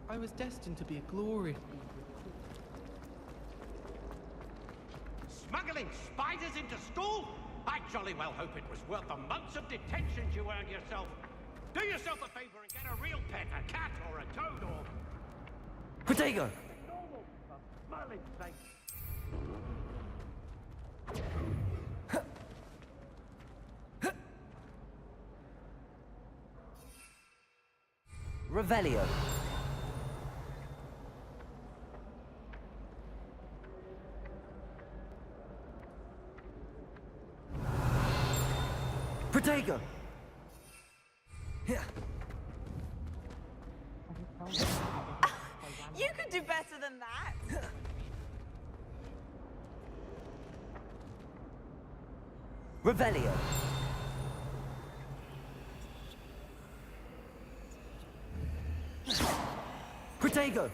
I was destined to be a glorious... Smuggling spiders into school? I jolly well hope it was worth the months of detentions you earned yourself. Do yourself a favor and get a real pet, a cat or a toad or... Protego! Normal, for smiling sake. Revelio. Protego! You could do better than that. Revelio. Protego!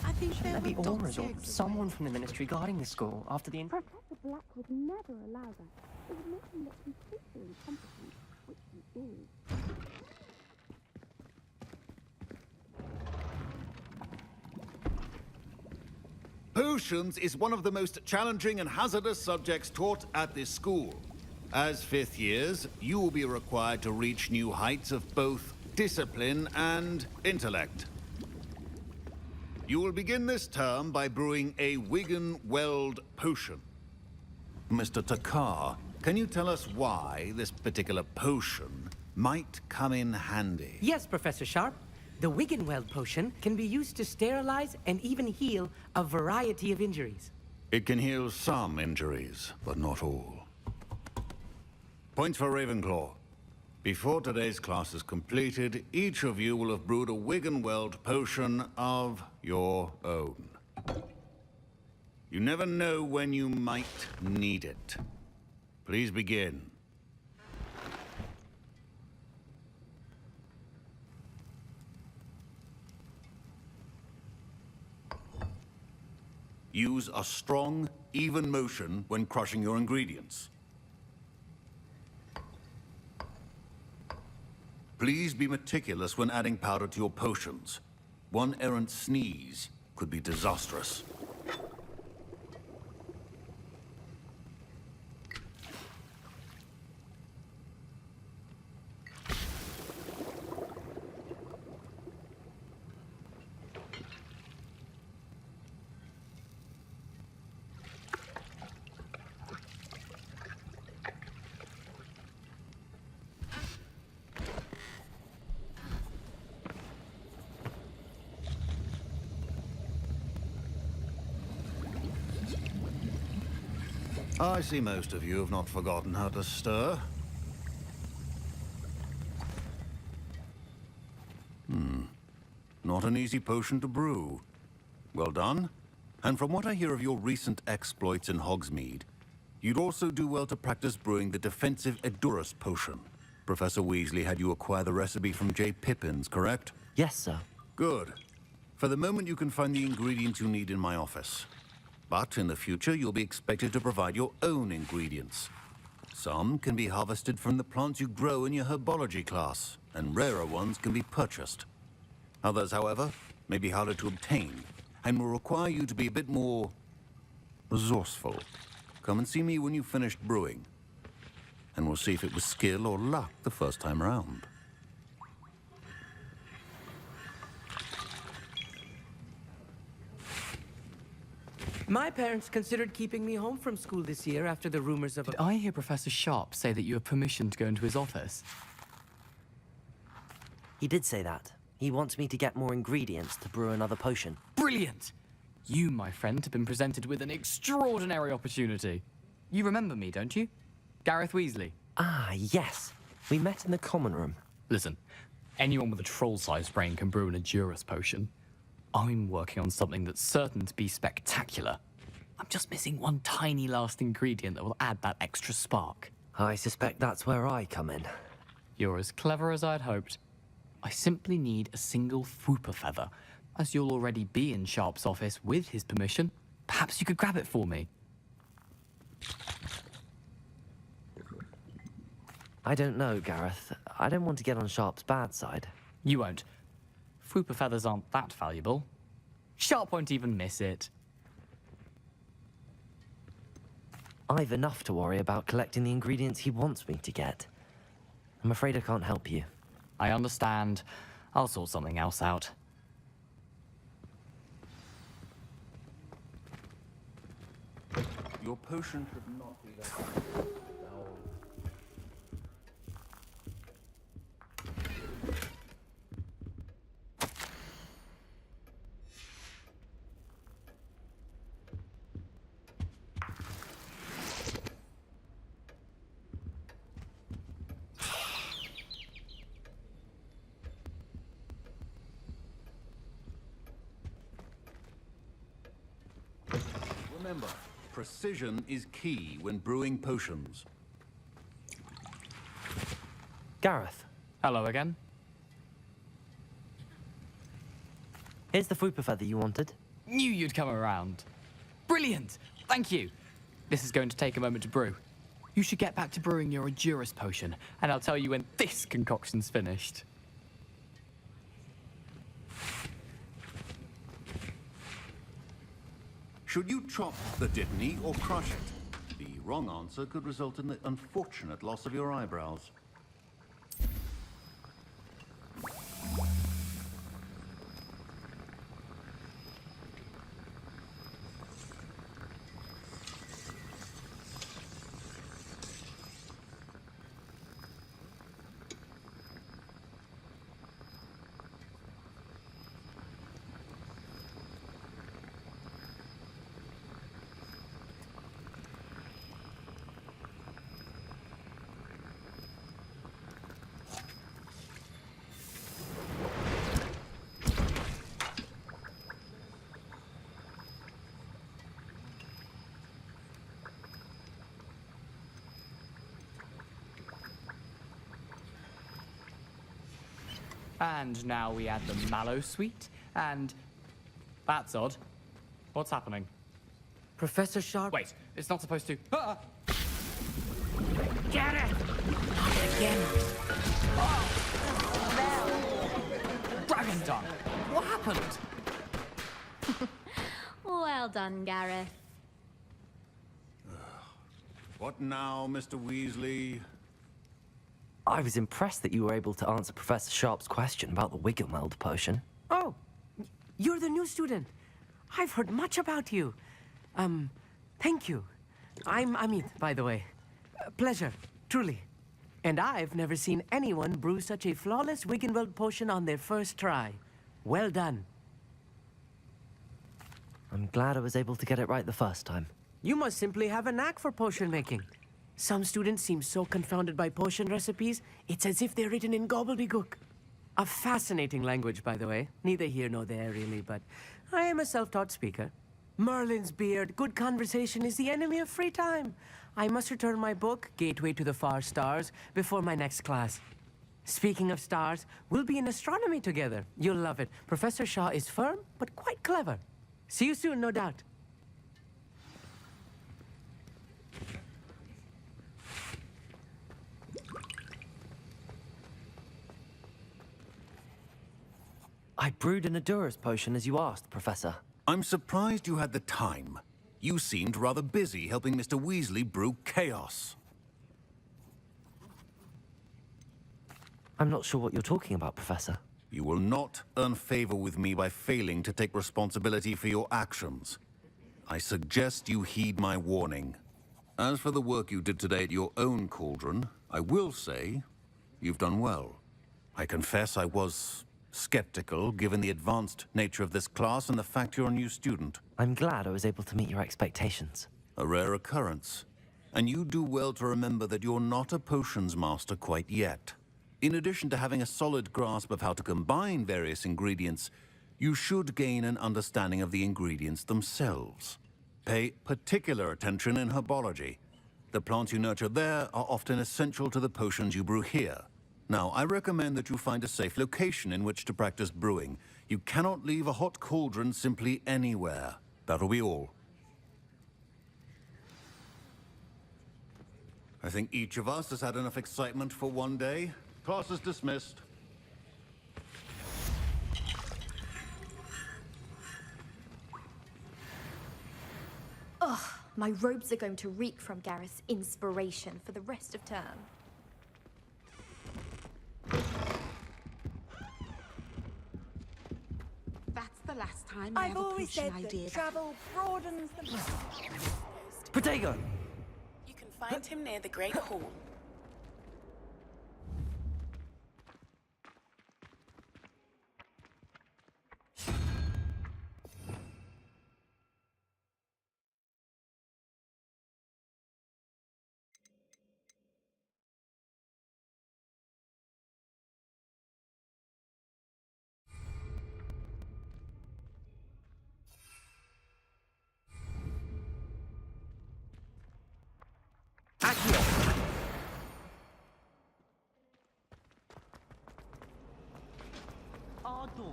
I think there There be were auras or dogs someone from the ministry guarding the school after the... Professor Black would never allow that. It would make him look completely incompetent, which he is. Potions is one of the most challenging and hazardous subjects taught at this school. As fifth years, you will be required to reach new heights of both discipline and intellect. You will begin this term by brewing a Wigan-Weld potion. Mr. Takar, can you tell us why this particular potion might come in handy? Yes, Professor Sharp. The Wiggenweld potion can be used to sterilize and even heal a variety of injuries. It can heal some injuries, but not all. Points for Ravenclaw. Before today's class is completed, each of you will have brewed a Wiggenweld potion of your own. You never know when you might need it. Please begin. Use a strong, even motion when crushing your ingredients. Please be meticulous when adding powder to your potions. One errant sneeze could be disastrous. I see most of you have not forgotten how to stir. Not an easy potion to brew. Well done. And from what I hear of your recent exploits in Hogsmeade, you'd also do well to practice brewing the defensive Edurus potion. Professor Weasley had you acquire the recipe from J. Pippins, correct? Yes, sir. Good. For the moment, you can find the ingredients you need in my office. But in the future, you'll be expected to provide your own ingredients. Some can be harvested from the plants you grow in your herbology class, and rarer ones can be purchased. Others, however, may be harder to obtain, and will require you to be a bit more resourceful. Come and see me when you've finished brewing, and we'll see if it was skill or luck the first time around. My parents considered keeping me home from school this year after the rumors of... Did I hear Professor Sharp say that you have permission to go into his office? He did say that. He wants me to get more ingredients to brew another potion. Brilliant! You, my friend, have been presented with an extraordinary opportunity. You remember me, don't you? Gareth Weasley. Ah, yes. We met in the common room. Listen, anyone with a troll-sized brain can brew an Edurus potion. I'm working on something that's certain to be spectacular. I'm just missing one tiny last ingredient that will add that extra spark. I suspect that's where I come in. You're as clever as I'd hoped. I simply need a single Fwooper feather. As you'll already be in Sharp's office with his permission, perhaps you could grab it for me. I don't know, Gareth. I don't want to get on Sharp's bad side. You won't. Fwooper feathers aren't that valuable. Sharp won't even miss it. I've enough to worry about collecting the ingredients he wants me to get. I'm afraid I can't help you. I understand. I'll sort something else out. Your potion should not be that. Remember, precision is key when brewing potions. Gareth, Hello again. here's the Fwooper feather you wanted. Knew you'd come around. Brilliant! Thank you. This is going to take a moment to brew. You should get back to brewing your Endurus potion, and I'll tell you when this concoction's finished. Should you chop the Dittany or crush it? The wrong answer could result in the unfortunate loss of your eyebrows. And now we add the mallow sweet, and... That's odd. What's happening? Professor Sharp. Wait, it's not supposed to... Ah! Get it! Again. Dragon tongue! What happened? Well done, Gareth. What now, Mr. Weasley? I was impressed that you were able to answer Professor Sharp's question about the Wiggenweld potion. Oh, you're the new student. I've heard much about you. Thank you. I'm Amit, by the way. Pleasure, truly. And I've never seen anyone brew such a flawless Wiggenweld potion on their first try. Well done. I'm glad I was able to get it right the first time. You must simply have a knack for potion making. Some students seem so confounded by potion recipes, it's as if they're written in gobbledygook. A fascinating language, by the way. Neither here nor there, really, but I am a self-taught speaker. Merlin's beard, good conversation is the enemy of free time. I must return my book, Gateway to the Far Stars, before my next class. Speaking of stars, we'll be in astronomy together. You'll love it. Professor Shaw is firm, but quite clever. See you soon, no doubt. I brewed an Endurus potion as you asked, Professor. I'm surprised you had the time. You seemed rather busy helping Mr. Weasley brew chaos. I'm not sure what you're talking about, Professor. You will not earn favor with me by failing to take responsibility for your actions. I suggest you heed my warning. As for the work you did today at your own cauldron, I will say you've done well. I confess I was skeptical, given the advanced nature of this class and the fact you're a new student. I'm glad I was able to meet your expectations. A rare occurrence. And you do well to remember that you're not a potions master quite yet. In addition to having a solid grasp of how to combine various ingredients, you should gain an understanding of the ingredients themselves. Pay particular attention in herbology. The plants you nurture there are often essential to the potions you brew here. Now, I recommend that you find a safe location in which to practice brewing. You cannot leave a hot cauldron simply anywhere. That'll be all. I think each of us has had enough excitement for one day. Class is dismissed. Ugh, my robes are going to reek from Gareth's inspiration for the rest of term. That's the last time I I've have a always potion said idea. that travel broadens the mind. Protego! You can find him near the Great Hall. Accio! Our doors.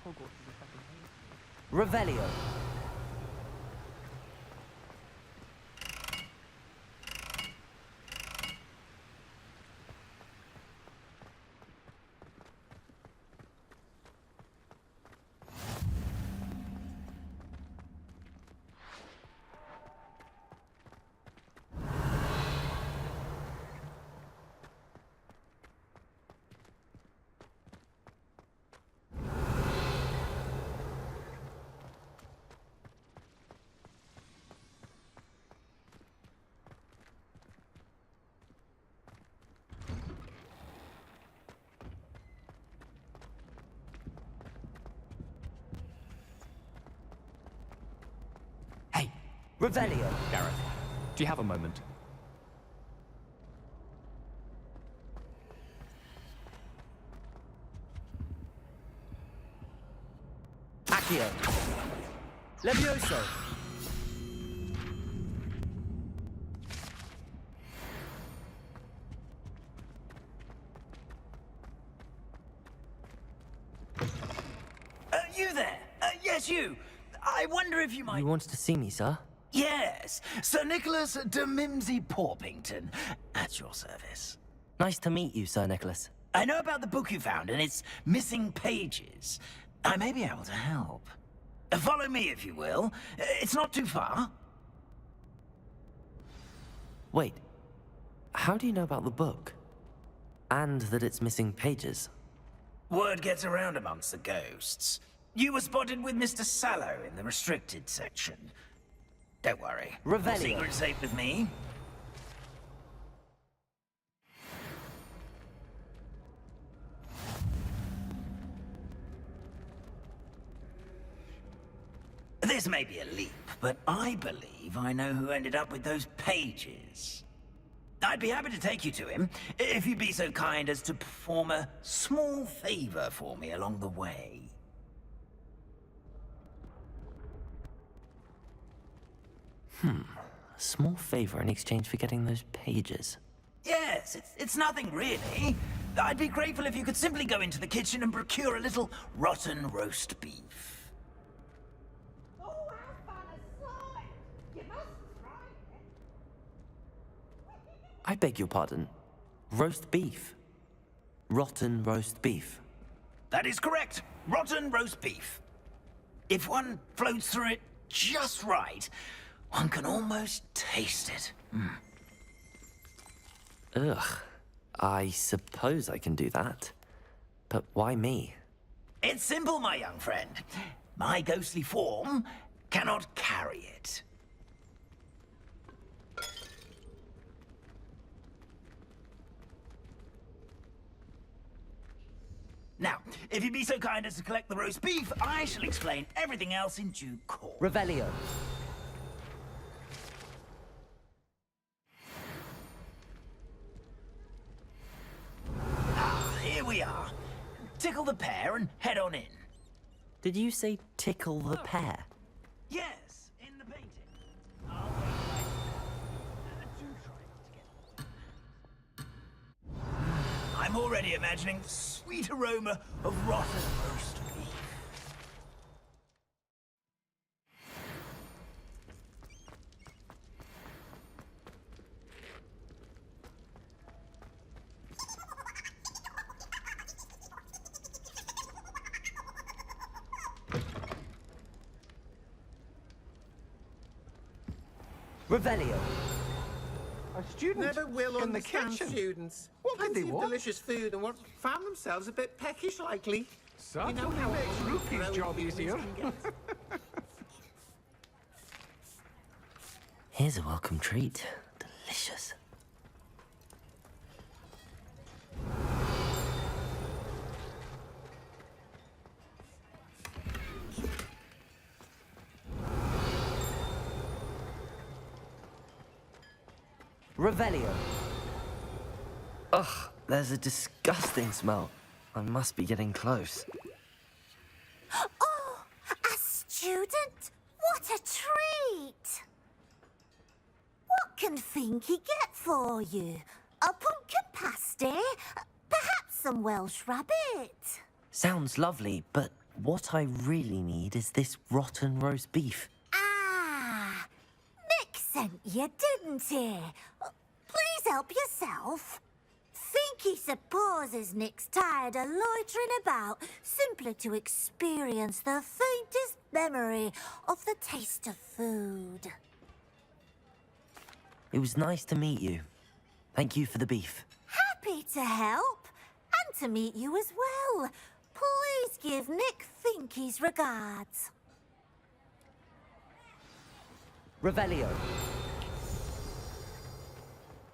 Hogwarts is a fucking hell. Revelio. Hey, Revelio. Gareth, do you have a moment? Accio. Levioso. You there? Yes, you. I wonder if you might... You wanted to see me, sir? Yes, Sir Nicholas de Mimsy Porpington, at your service. Nice to meet you, Sir Nicholas. I know about the book you found and its missing pages. I may be able to help. Follow me, if you will. It's not too far. Wait, how do you know about the book? And that it's missing pages? Word gets around amongst the ghosts. You were spotted with Mr. Sallow in the restricted section. Don't worry. Revelio. Secret's safe with me. This may be a leap, but I believe I know who ended up with those pages. I'd be happy to take you to him, if you'd be so kind as to perform a small favor for me along the way. A small favor in exchange for getting those pages. Yes, it's nothing really. I'd be grateful if you could simply go into the kitchen and procure a little rotten roast beef. Oh, how fun a sight! You must try it. I beg your pardon. Roast beef. Rotten roast beef. That is correct. Rotten roast beef. If one floats through it just right, one can almost taste it. Ugh. I suppose I can do that. But why me? It's simple, my young friend. My ghostly form cannot carry it. Now, if you'd be so kind as to collect the roast beef, I shall explain everything else in due course. Revelio. Here we are. Tickle the pear and head on in. Did you say tickle the pear? Yes, in the painting. I'll I'm already imagining the sweet aroma of rotten roast beef. Revelio. A student Never will in the understand kitchen. students. What did they Plenty of want? delicious food and what found themselves a bit peckish, likely. Certainly You know how makes old Ruki's grown job humans easier. can get. Here's a welcome treat. Delicious. Revelio. Ugh, there's a disgusting smell. I must be getting close. Oh, a student? What a treat! What can Finky get for you? A pumpkin pasty? Perhaps some Welsh rabbit? Sounds lovely, but what I really need is this rotten roast beef. Ah, Nick sent you, didn't he? Please help yourself. Finky supposes Nick's tired of loitering about simply to experience the faintest memory of the taste of food. It was nice to meet you. Thank you for the beef. Happy to help, and to meet you as well. Please give Nick Finky's regards. Revelio.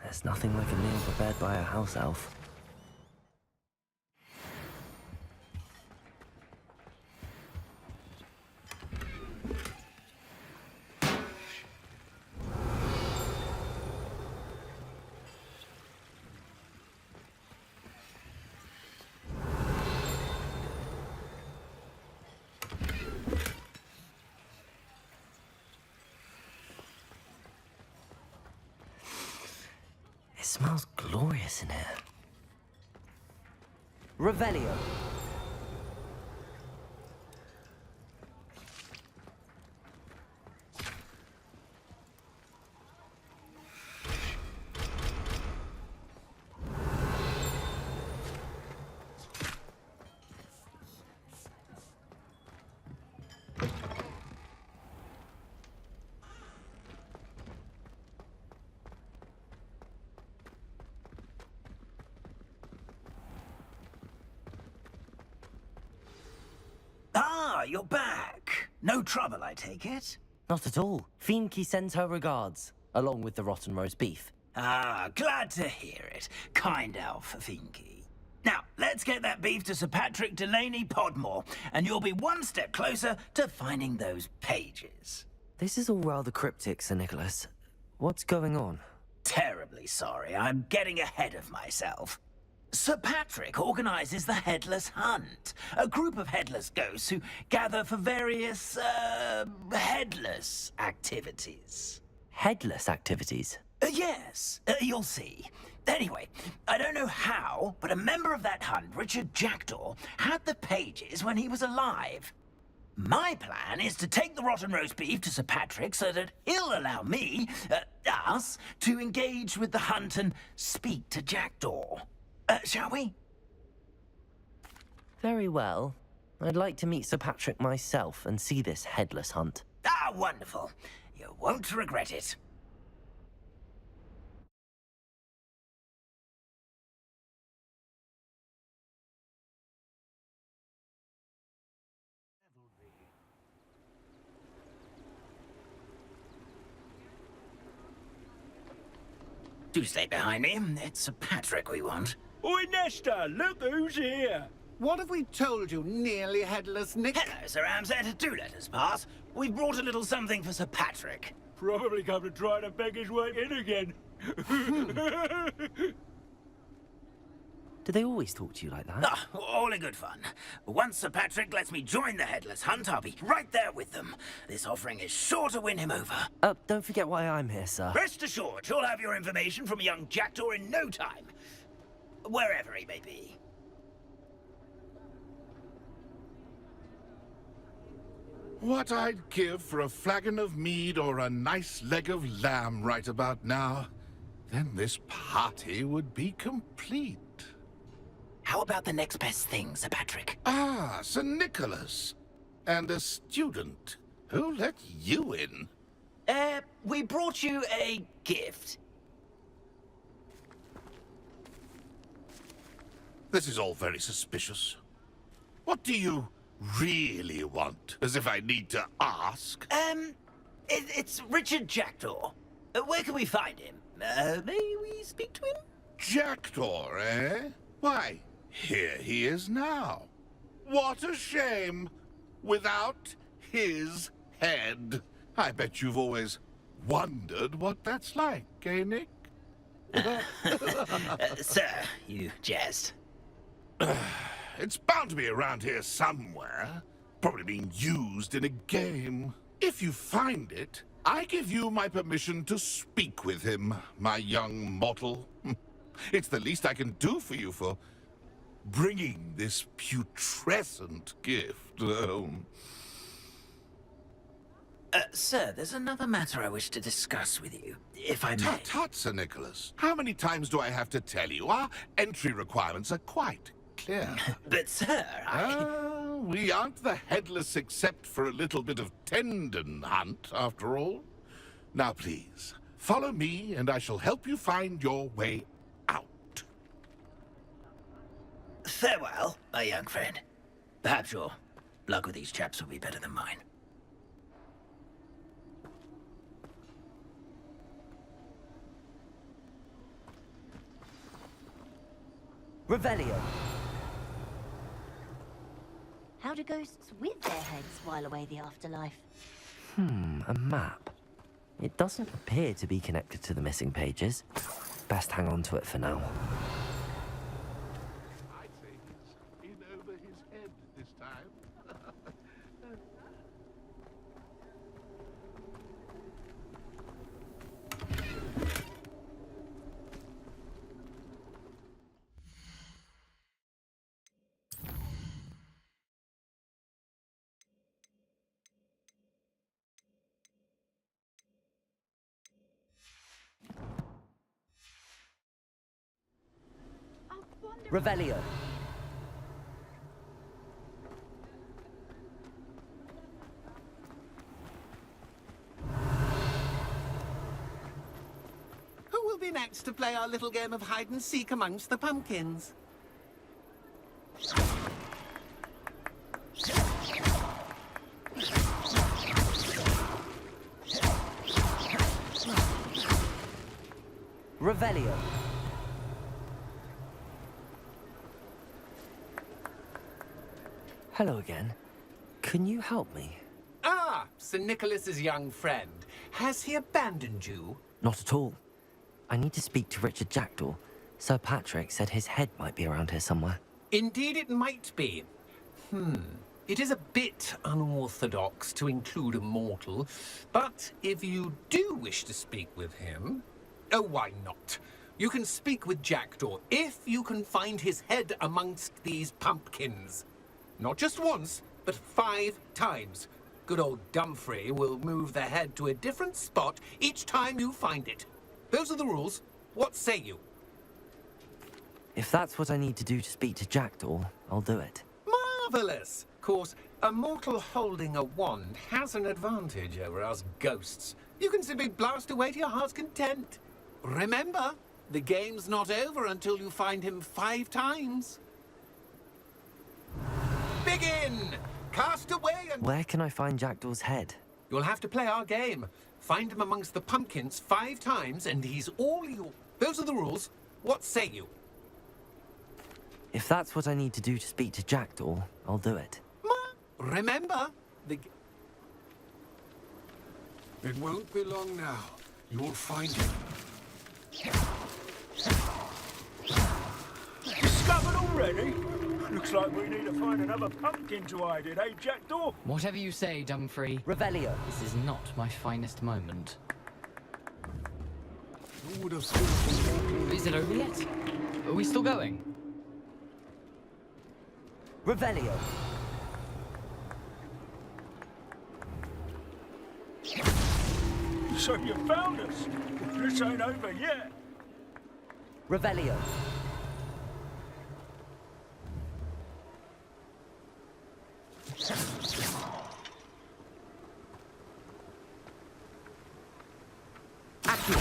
There's nothing like a meal prepared by a house elf. It smells glorious in here. Revelio. Ah, you're back. No trouble, I take it? Not at all. Fienke sends her regards, along with the rotten roast beef. Ah, glad to hear it. Kind elf, Finky. Now, let's get that beef to Sir Patrick Delaney Podmore, and you'll be one step closer to finding those pages. This is all rather cryptic, Sir Nicholas. What's going on? Terribly sorry, I'm getting ahead of myself. Sir Patrick organizes the Headless Hunt, a group of headless ghosts who gather for various, headless activities. Headless activities? Yes, you'll see. Anyway, I don't know how, but a member of that hunt, Richard Jackdaw, had the pages when he was alive. My plan is to take the rotten roast beef to Sir Patrick so that he'll allow me, us, to engage with the hunt and speak to Jackdaw. Shall we? Very well. I'd like to meet Sir Patrick myself and see this headless hunt. Ah, wonderful. You won't regret it. Do stay behind me. It's Sir Patrick we want. Oi, Nesta, look who's here. What have we told you, nearly headless Nick? Hello, Sir Ramsay. Do let us pass. We've brought a little something for Sir Patrick. Probably come to try to beg his way in again. Do they always talk to you like that? Ah, all in good fun. Once Sir Patrick lets me join the Headless Hunt, I'll be right there with them. This offering is sure to win him over. Don't forget why I'm here, sir. Rest assured, you'll have your information from a young Jackdaw in no time. wherever he may be. What I'd give for a flagon of mead or a nice leg of lamb right about now, then this party would be complete. How about the next best thing, Sir Patrick? Ah, Sir Nicholas. And a student. Who let you in? We brought you a gift. This is all very suspicious. What do you really want? As if I need to ask. It's Richard Jackdaw. Where can we find him? May we speak to him? Jackdaw, eh? Why, here he is now. What a shame. Without his head. I bet you've always wondered what that's like, eh, Nick? Sir, you jest. It's bound to be around here somewhere. Probably being used in a game. If you find it, I give you my permission to speak with him, my young mortal. It's the least I can do for you for bringing this putrescent gift home. Sir, there's another matter I wish to discuss with you, if I may. Tut, tut, Sir Nicholas. How many times do I have to tell you? Our entry requirements are quite clear. But, sir, we aren't the headless except for a little bit of tendon hunt, after all. Now, please, follow me, and I shall help you find your way out. Farewell, my young friend. Perhaps your luck with these chaps will be better than mine. Revelio. How do ghosts with their heads while away the afterlife? A map. It doesn't appear to be connected to the missing pages. Best hang on to it for now. I'd say he's in over his head this time. Revelio. Who will be next to play our little game of hide and seek amongst the pumpkins? Revelio. Hello again. Can you help me? Ah, Sir Nicholas's young friend. Has he abandoned you? Not at all. I need to speak to Richard Jackdaw. Sir Patrick said his head might be around here somewhere. Indeed it might be. It is a bit unorthodox to include a mortal, but if you do wish to speak with him... Oh, why not? You can speak with Jackdaw if you can find his head amongst these pumpkins. Not just once, but 5 times. Good old Dumfrey will move the head to a different spot each time you find it. Those are the rules. What say you? If that's what I need to do to speak to Jackdaw, I'll do it. Marvellous! Of course, a mortal holding a wand has an advantage over us ghosts. You can simply blast away to your heart's content. Remember, the game's not over until you find him 5 times. Begin! Cast away and... Where can I find Jackdaw's head? You'll have to play our game. Find him amongst the pumpkins 5 times and he's all yours. Those are the rules. What say you? If that's what I need to do to speak to Jackdaw, I'll do it. Remember, the... It won't be long now. You'll find him. Discovered already? Looks like we need to find another pumpkin to hide in, eh, Jackdaw? Whatever you say, Dumfrey. Revelio. This is not my finest moment. Who would have thought? Is it over yet? Are we still going? Revelio. So you found us. This ain't over yet. Revelio. Accio.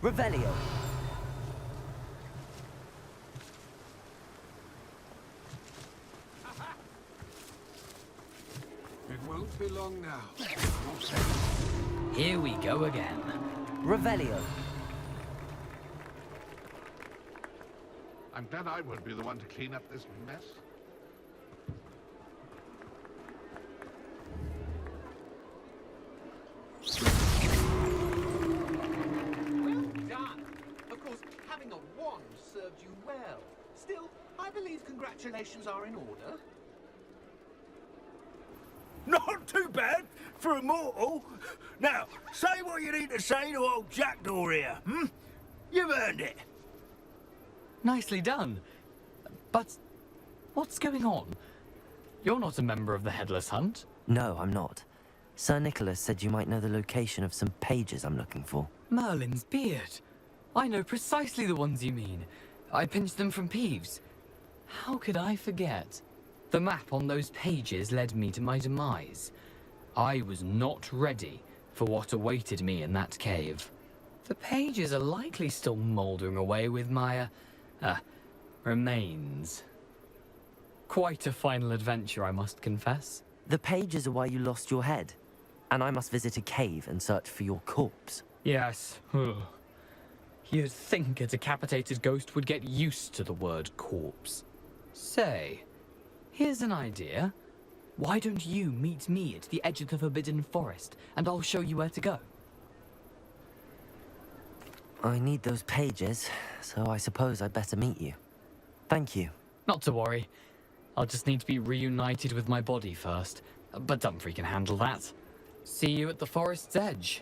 Revelio. It won't be long now. Here we go again. Revelio. I'm glad I won't be the one to clean up this mess. Well done. Of course, having a wand served you well. Still, I believe congratulations are in order. Not too bad for a mortal. Now, say what you need to say to old Jackdaw here, hmm? You've earned it. Nicely done. But what's going on? You're not a member of the Headless Hunt. No, I'm not. Sir Nicholas said you might know the location of some pages I'm looking for. Merlin's beard. I know precisely the ones you mean. I pinched them from Peeves. How could I forget? The map on those pages led me to my demise. I was not ready for what awaited me in that cave. The pages are likely still mouldering away with my, remains. Quite a final adventure, I must confess. The pages are why you lost your head, and I must visit a cave and search for your corpse. Yes. You'd think a decapitated ghost would get used to the word corpse. Say, here's an idea. Why don't you meet me at the edge of the Forbidden Forest, and I'll show you where to go? I need those pages, so I suppose I'd better meet you. Thank you. Not to worry. I'll just need to be reunited with my body first. But Dumfrey can handle that. See you at the forest's edge.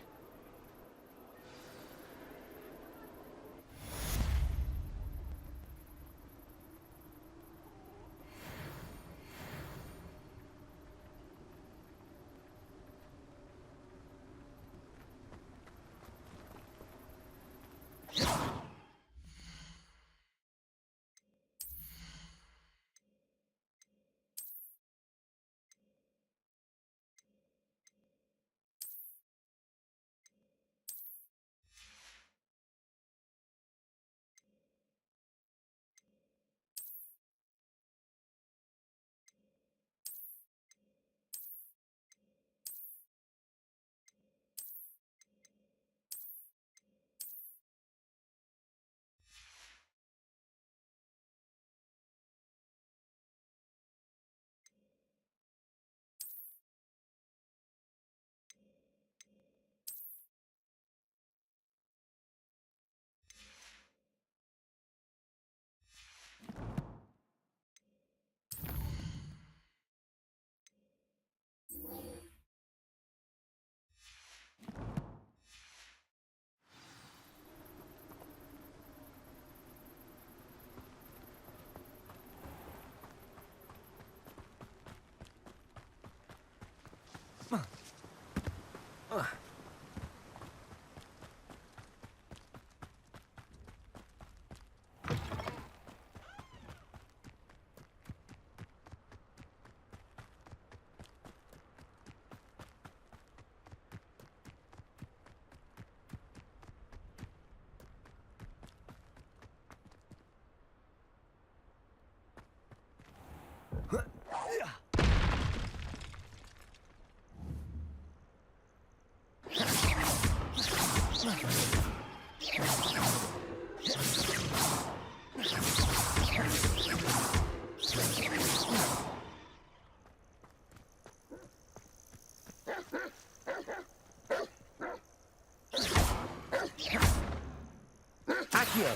Accio.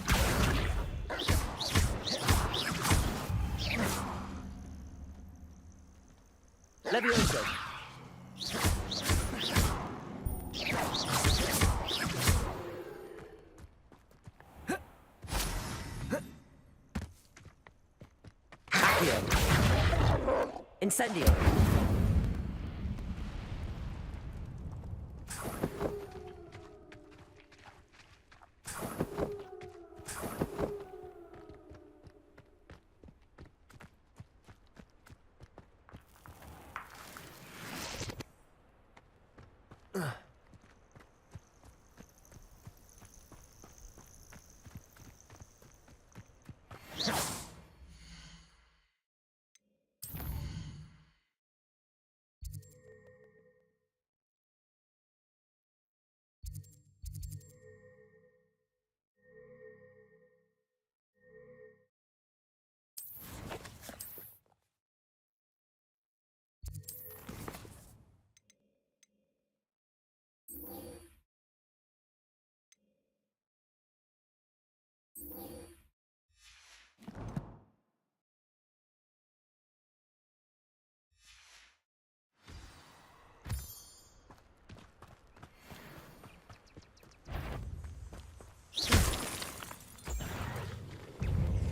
Levioso. Accio. Incendio.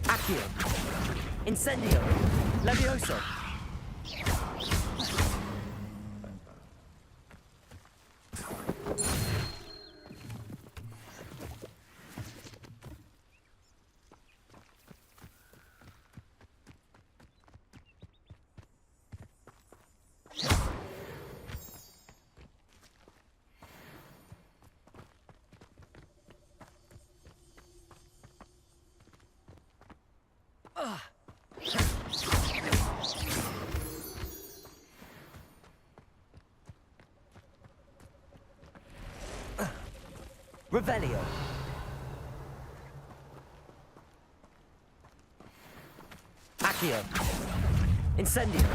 Accio. Incendio. Levioso. Revelio. Accio. Incendio.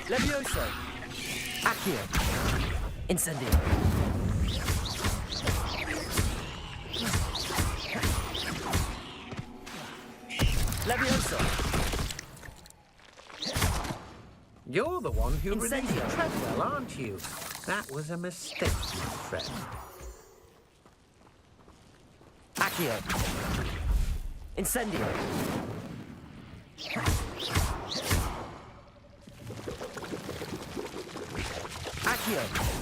Levioso. Accio. Incendio. Levioso. You're the one who released Incendio. Treadwell, aren't you? That was a mistake, my friend. Accio. Incendio. Accio.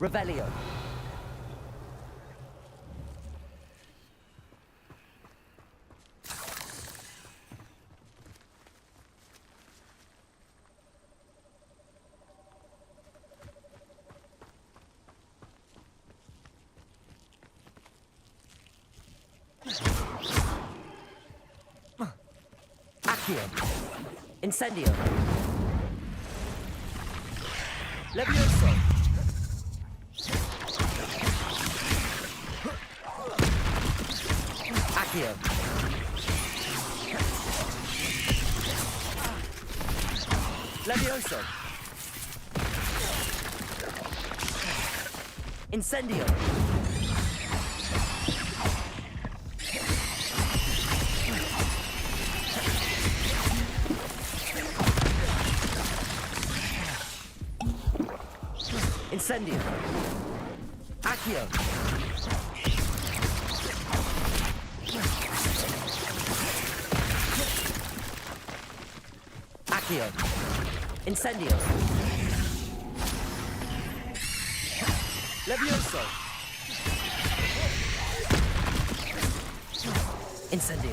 Revelio. Accio. Incendio. Levioso. Accio. Levioso. Incendio. Incendio. Accio. Accio. Incendio. Levioso. Incendio.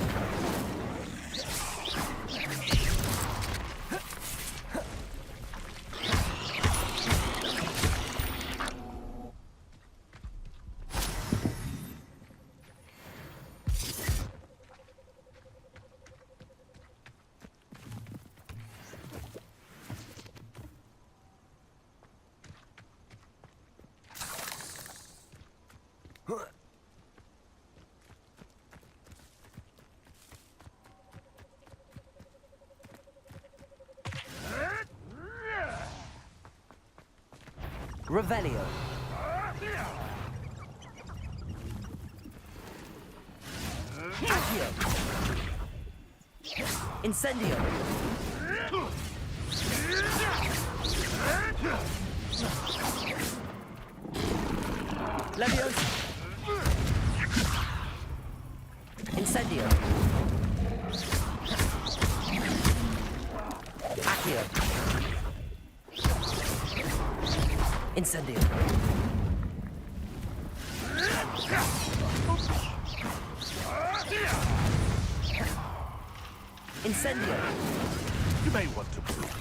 Revelio. Accio. Incendio. Leviosa. Incendio. Accio. Incendio. Incendio. You may want to move.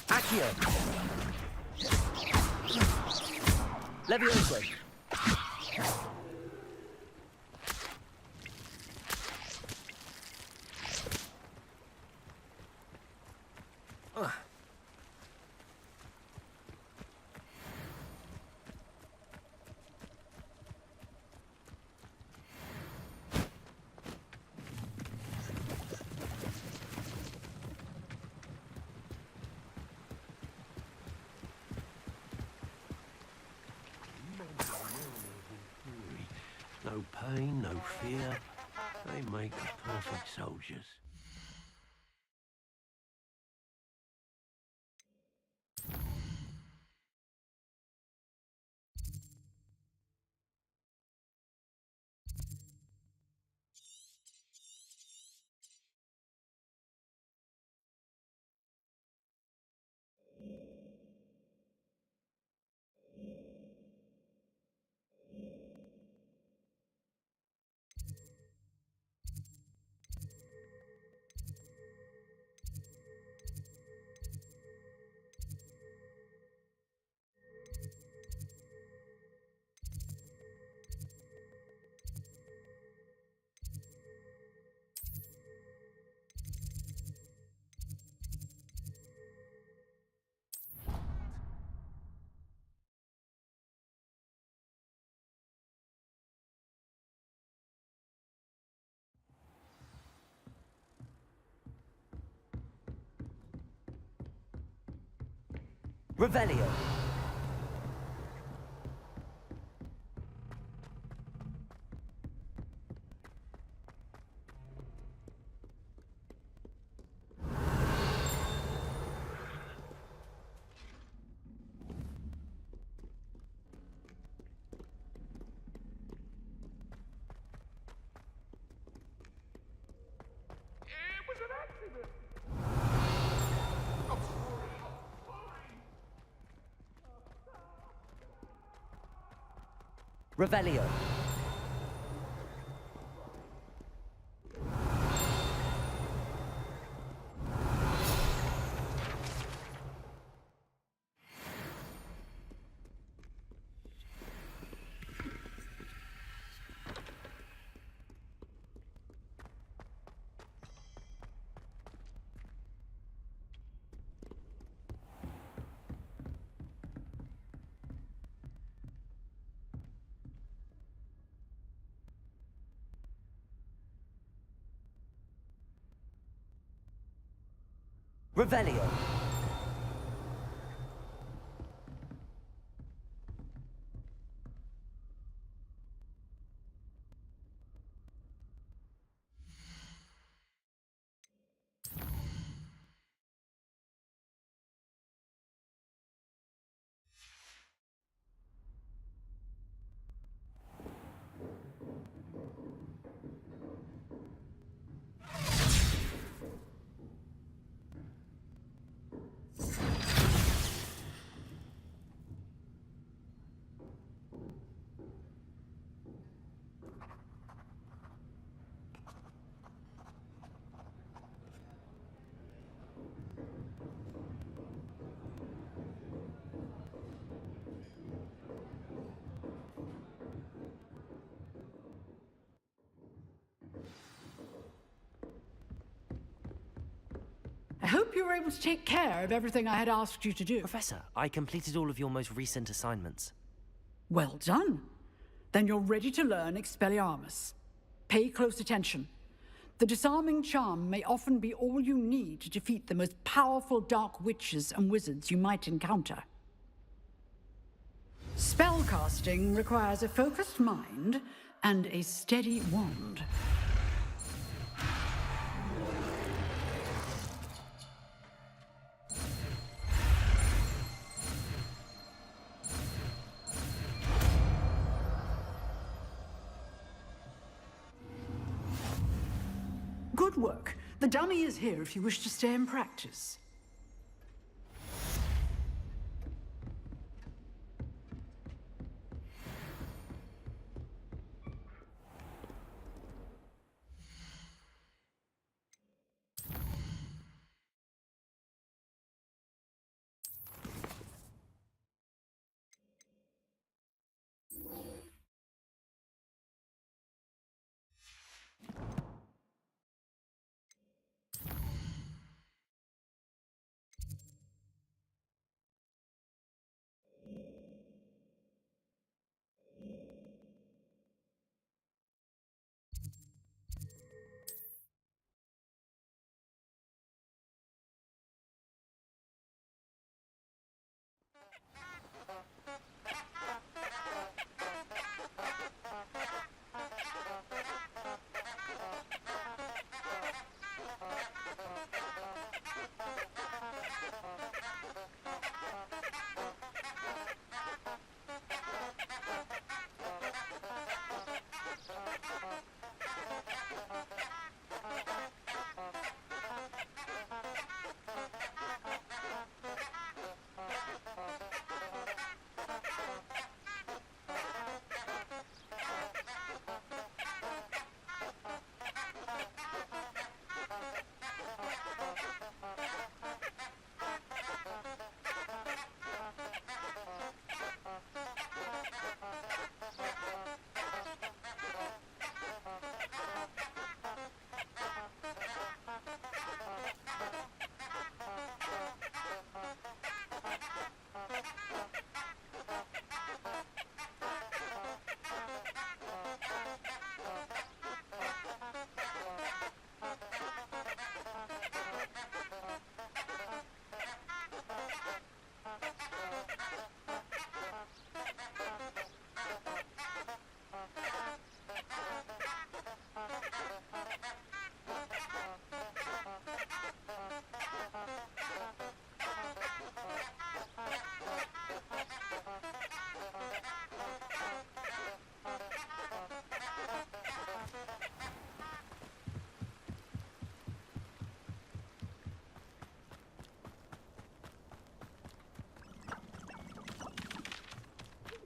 Accio. Leviosa. No pain, no fear. They make perfect soldiers. Revelio. Revelio. Revelio. I hope you were able to take care of everything I had asked you to do. Professor, I completed all of your most recent assignments. Well done. Then you're ready to learn Expelliarmus. Pay close attention. The disarming charm may often be all you need to defeat the most powerful dark witches and wizards you might encounter. Spellcasting requires a focused mind and a steady wand. Good work. The dummy is here if you wish to stay and practice.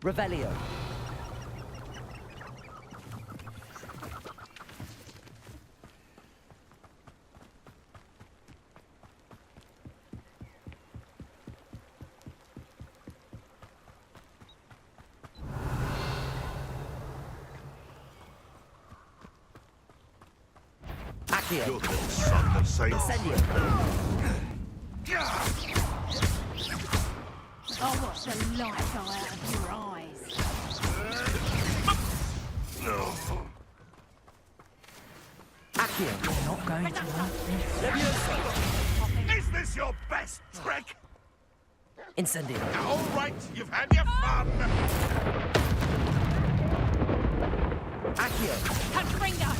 Revelio. Accio. Your little son that say... Incendio. I'll watch the light go out of your eyes. Accio. You're not going to Levioso. Is this your best trick? Incendio. All right, you've had your fun. Accio. Confringo!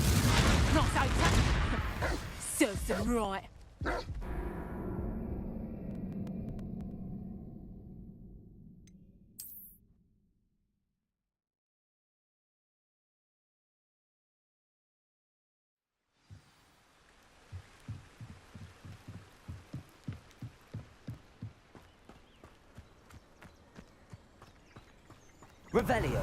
Not so tough. Serves them right. Revelio.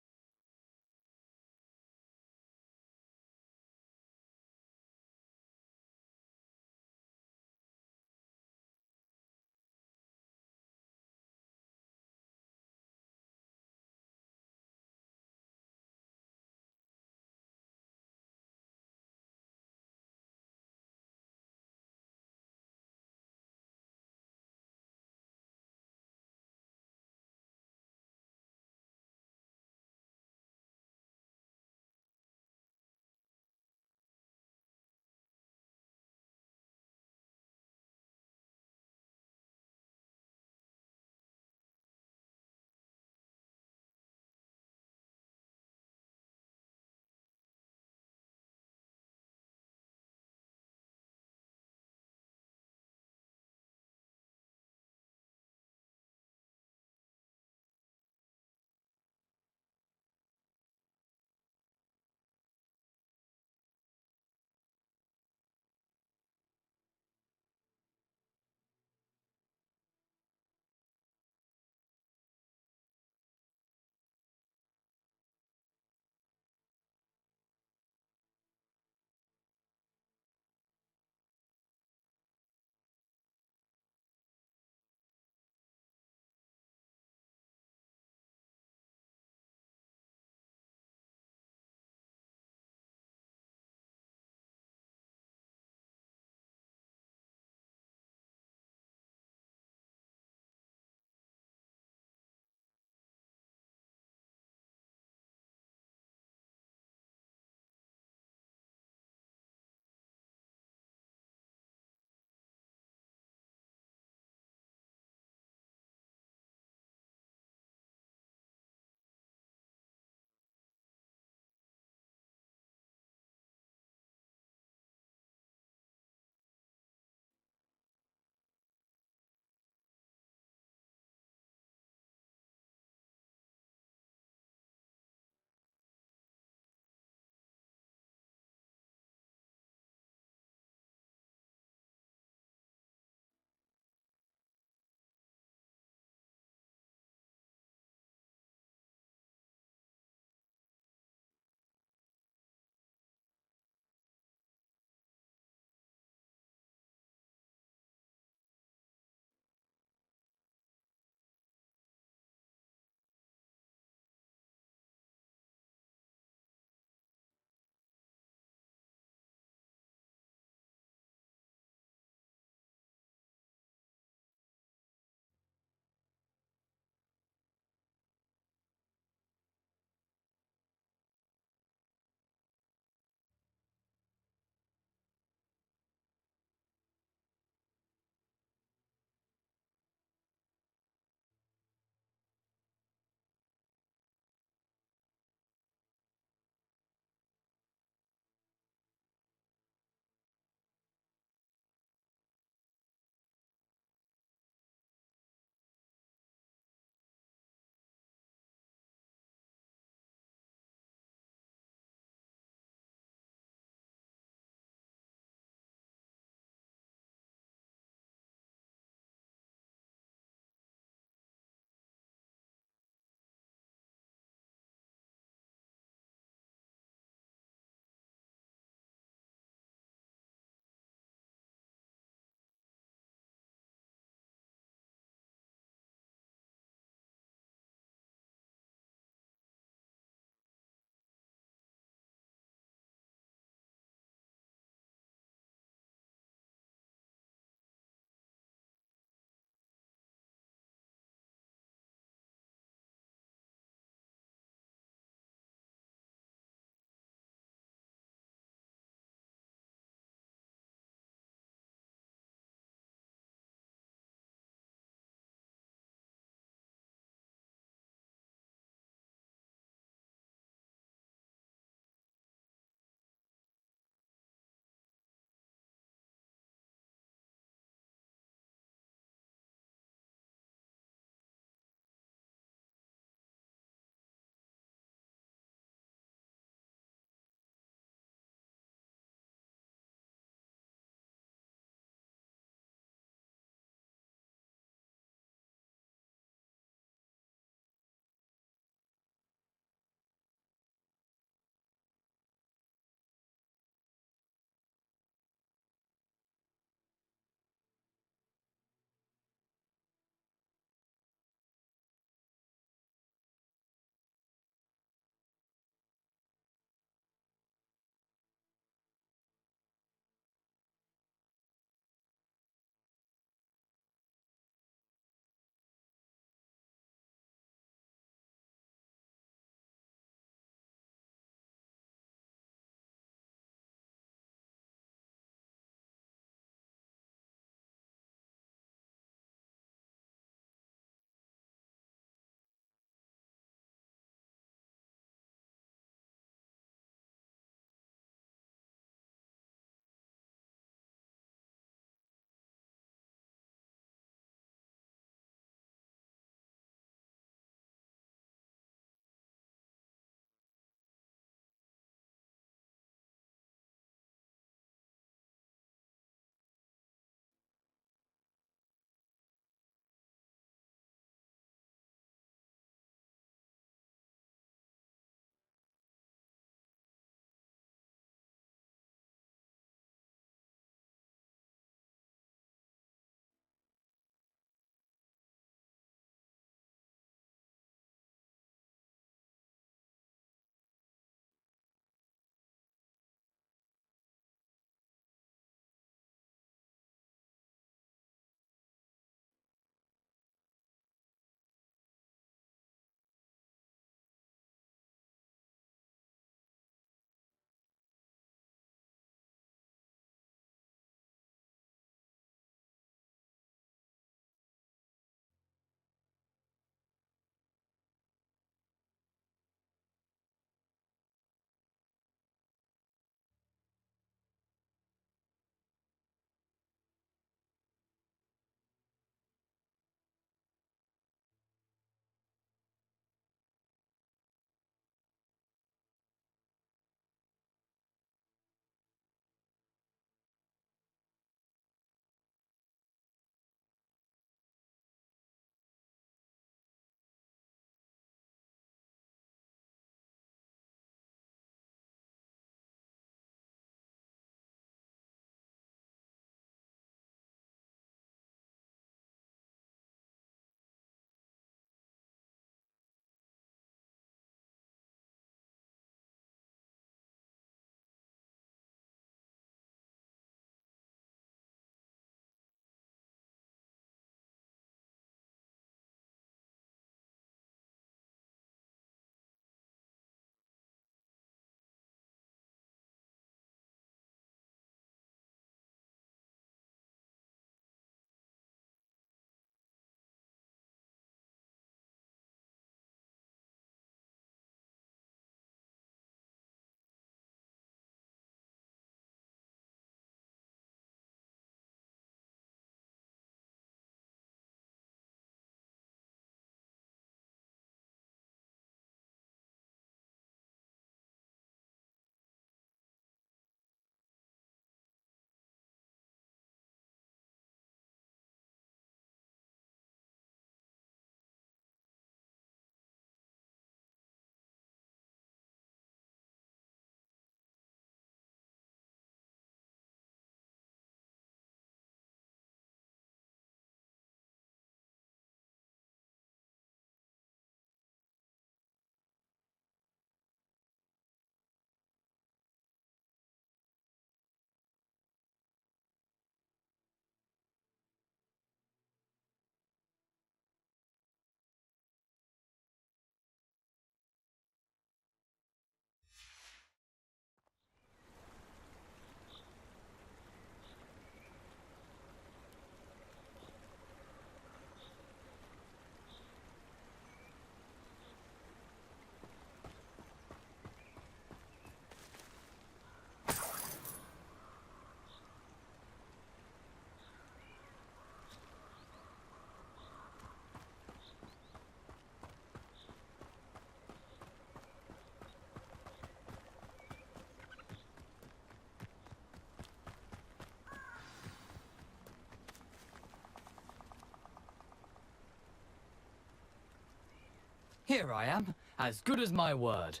Here I am, as good as my word.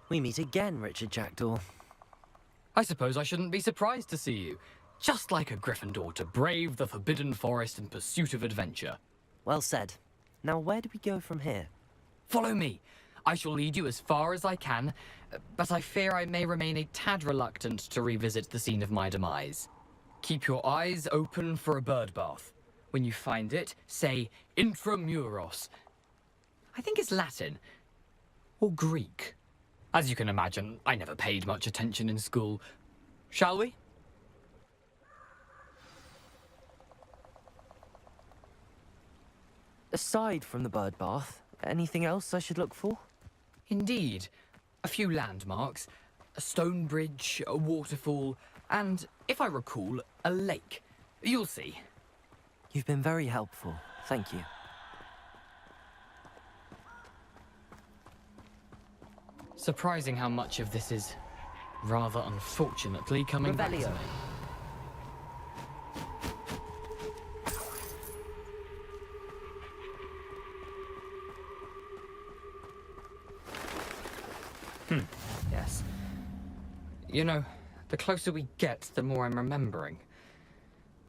We meet again, Richard Jackdaw. I suppose I shouldn't be surprised to see you. Just like a Gryffindor to brave the Forbidden Forest in pursuit of adventure. Well said. Now where do we go from here? Follow me. I shall lead you as far as I can, but I fear I may remain a tad reluctant to revisit the scene of my demise. Keep your eyes open for a bird bath. When you find it, say intramuros. I think it's Latin. Or Greek. As you can imagine, I never paid much attention in school. Shall we? Aside from the bird bath, anything else I should look for? Indeed. A few landmarks. A stone bridge, a waterfall, and, if I recall, a lake. You'll see. You've been very helpful. Thank you. Surprising how much of this is, rather unfortunately, coming back to me. Yes. You know, the closer we get, the more I'm remembering.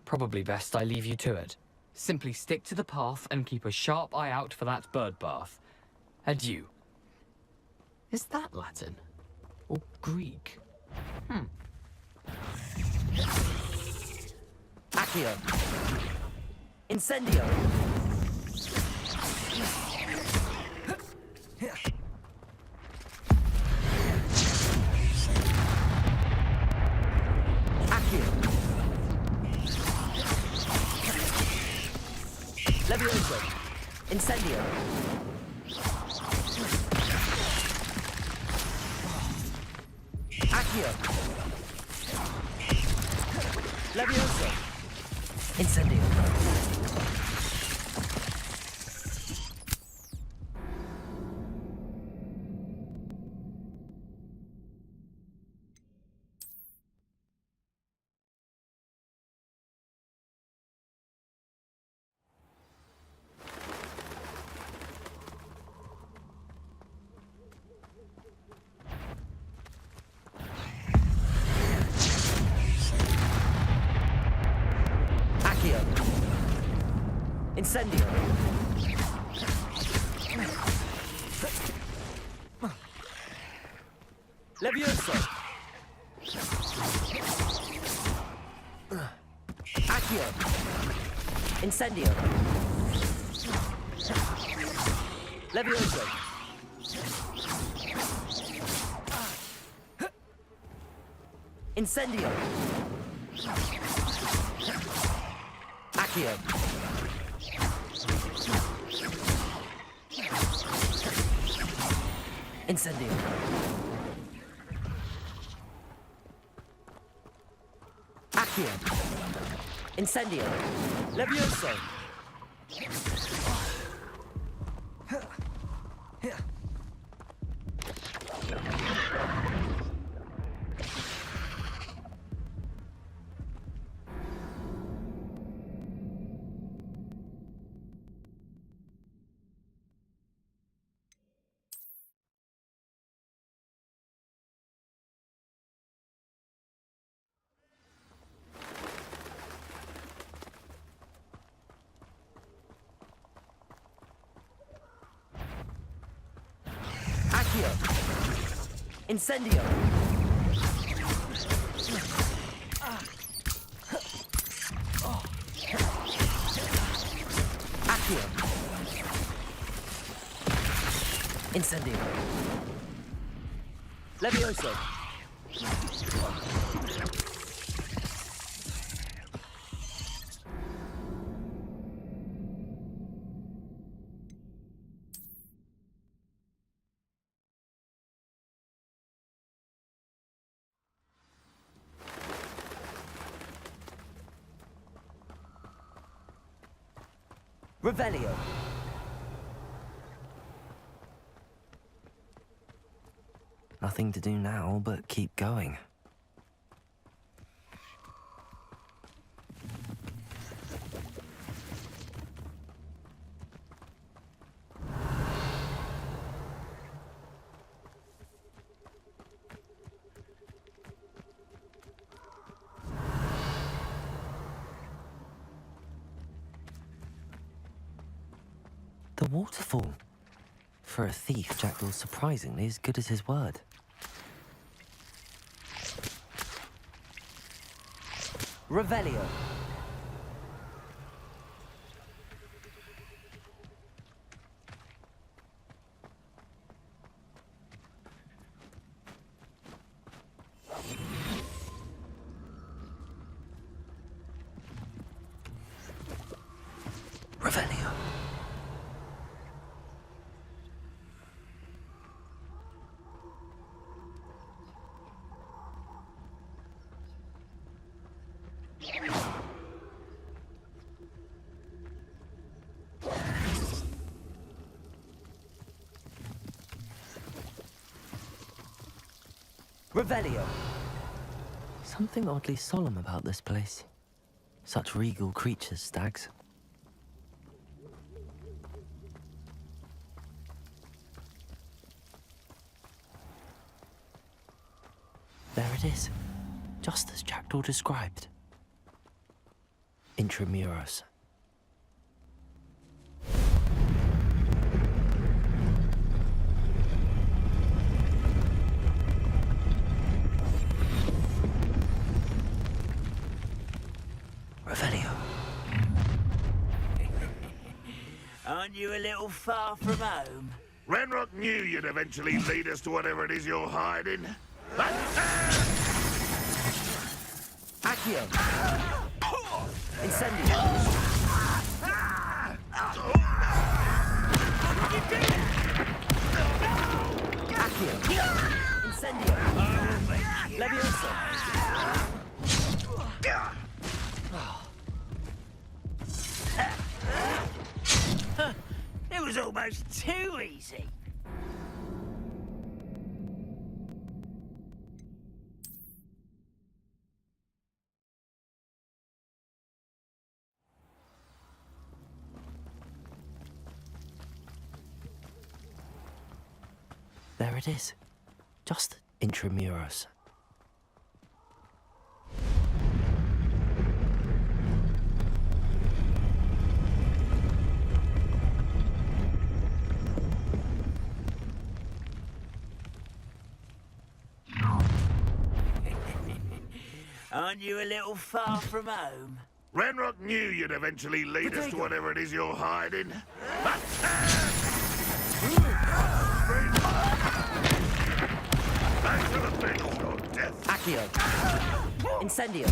Probably best I leave you to it. Simply stick to the path and keep a sharp eye out for that bird bath. Adieu. Is that Latin? Or Greek? Accio. Incendio. Accio. Levioso. Incendio. Accio. Levioso. Incendio. Incendio. Levioso. Accio. Incendio. Levioso. Incendio. Accio. Incendio. Accio. Incendio. Levioso. Accio. Incendio. Accio. Incendio. Levioso. Revelio. Nothing to do now but keep going. waterfall. For a thief, Jackdaw's surprisingly as good as his word. Revelio. Revelio. Revelio. Something oddly solemn about this place. Such regal creatures, stags. There it is, just as Jackdaw described. Intramuros. Revelio. Aren't you a little far from home? Renrock knew you'd eventually lead us to whatever it is you're hiding. Accio. Incendio. Accio. Incendio. Leviosa. It was almost too easy. There it is, just Intramuros. Aren't you a little far from home? Renrock knew you'd eventually lead us to whatever it is you're hiding. Back to the bench, your death. Accio. Incendio.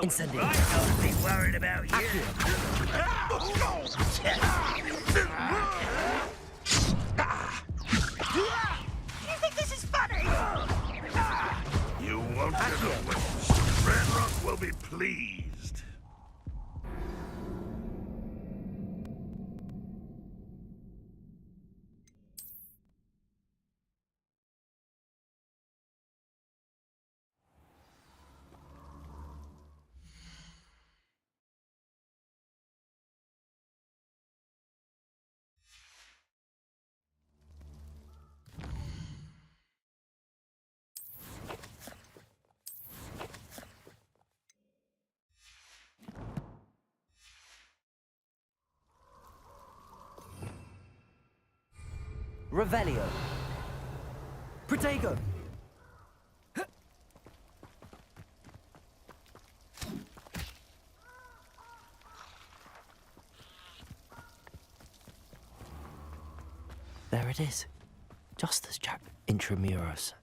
Incendio. I'll be worried about you. You think this is funny? You won't get away. Renrock will be pleased. Revelio. Protego. There it is, just as Jack Intramuros.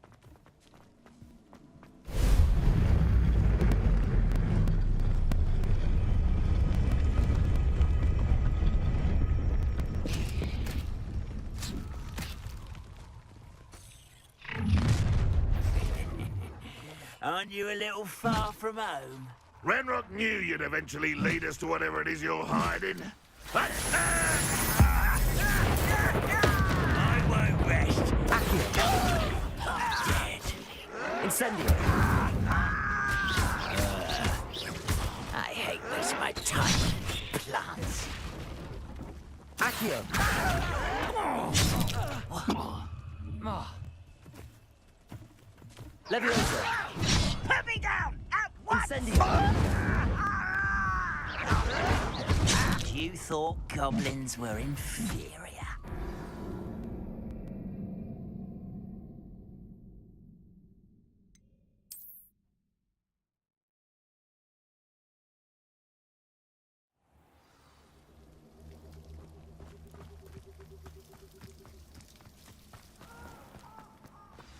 Aren't you a little far from home? Renrock knew you'd eventually lead us to whatever it is you're hiding. I won't rest. Accio. I'm dead. Incendio. I hate wasting my time with plants. Accio. Leviosa! Put me down! At once! Incendio! You thought goblins were inferior.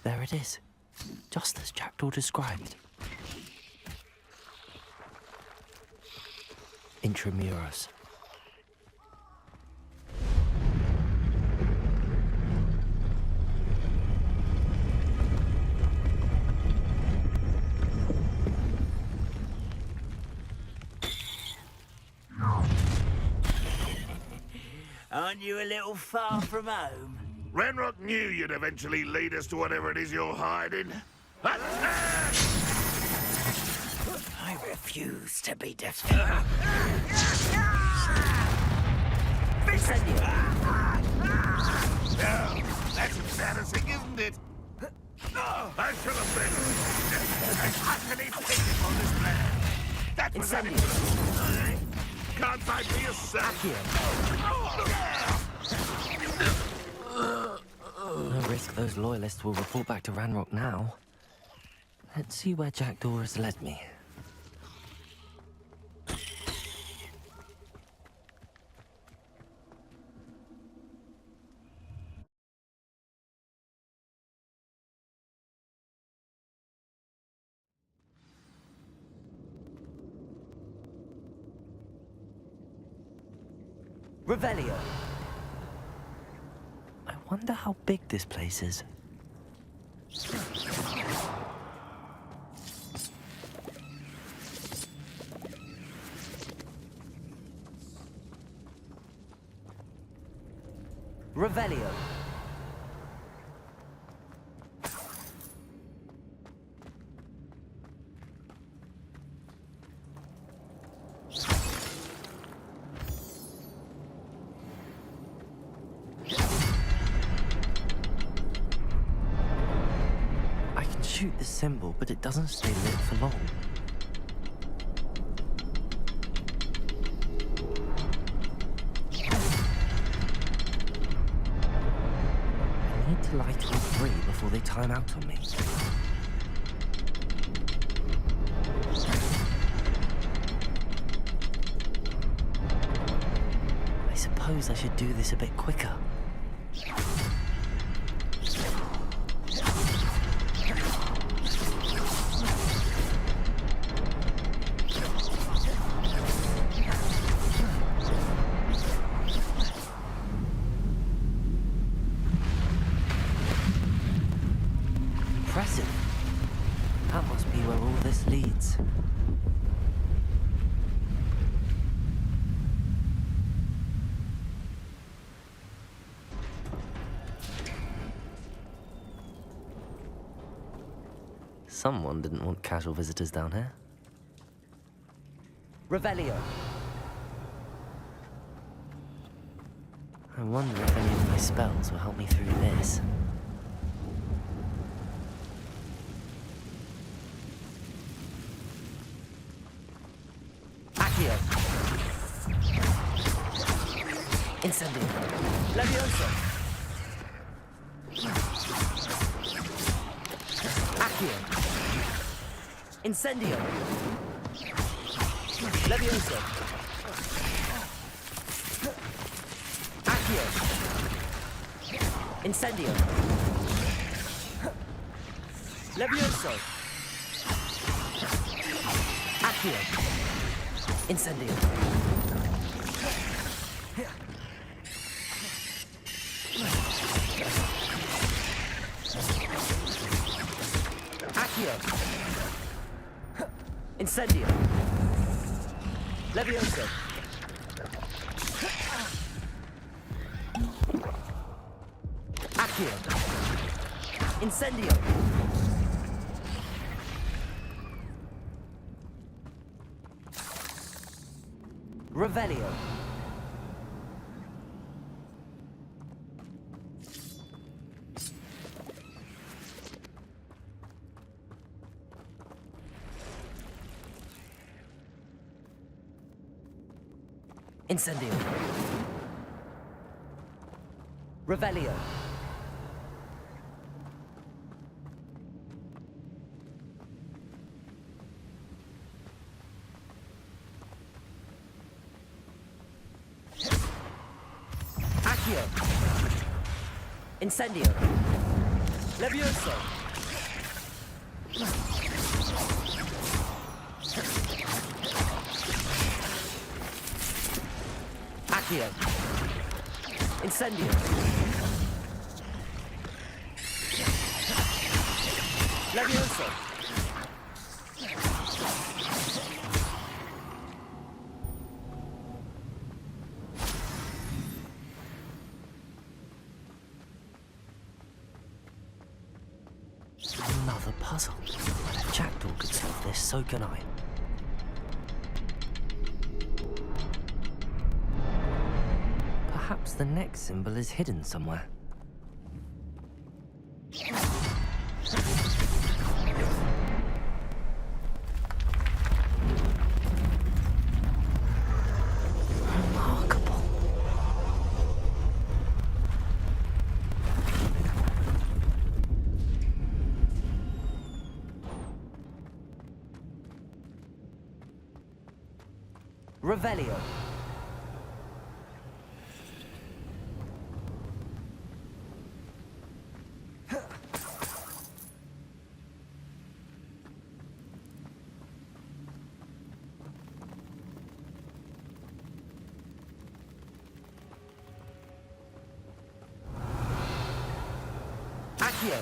There it is, just as Jackdaw described. Intramuros. Aren't you a little far from home? Ranrock knew you'd eventually lead us to whatever it is you're hiding. Attack! I refuse to be defeated. No, that's embarrassing, isn't it? I should have been utterly taken on this plan. That was unacceptable. Can't fight for yourself. No risk those loyalists will report back to Ranrock now. Let's see where Jackdaw has led me. Revelio. I wonder how big this place is. Revelio. Shoot the symbol, but it doesn't stay lit for long. I need to light all three before they time out on me. I suppose I should do this a bit quicker. Impressive. That must be where all this leads. Someone didn't want casual visitors down here. Revelio. I wonder if any of my spells will help me through this. Accio. Incendio. Levioso. Accio. Incendio. Levioso. Accio. Incendio. Levioso. Accio. Incendio. Accio. Incendio. Levioso. Accio. Incendio. Revelio. Incendio. Revelio. Accio. Incendio. Levioso. Accio. Incendio. Levioso. Another puzzle. If Jackdaw could solve this, so can I. Perhaps the next symbol is hidden somewhere. Remarkable. Revelio. Accio.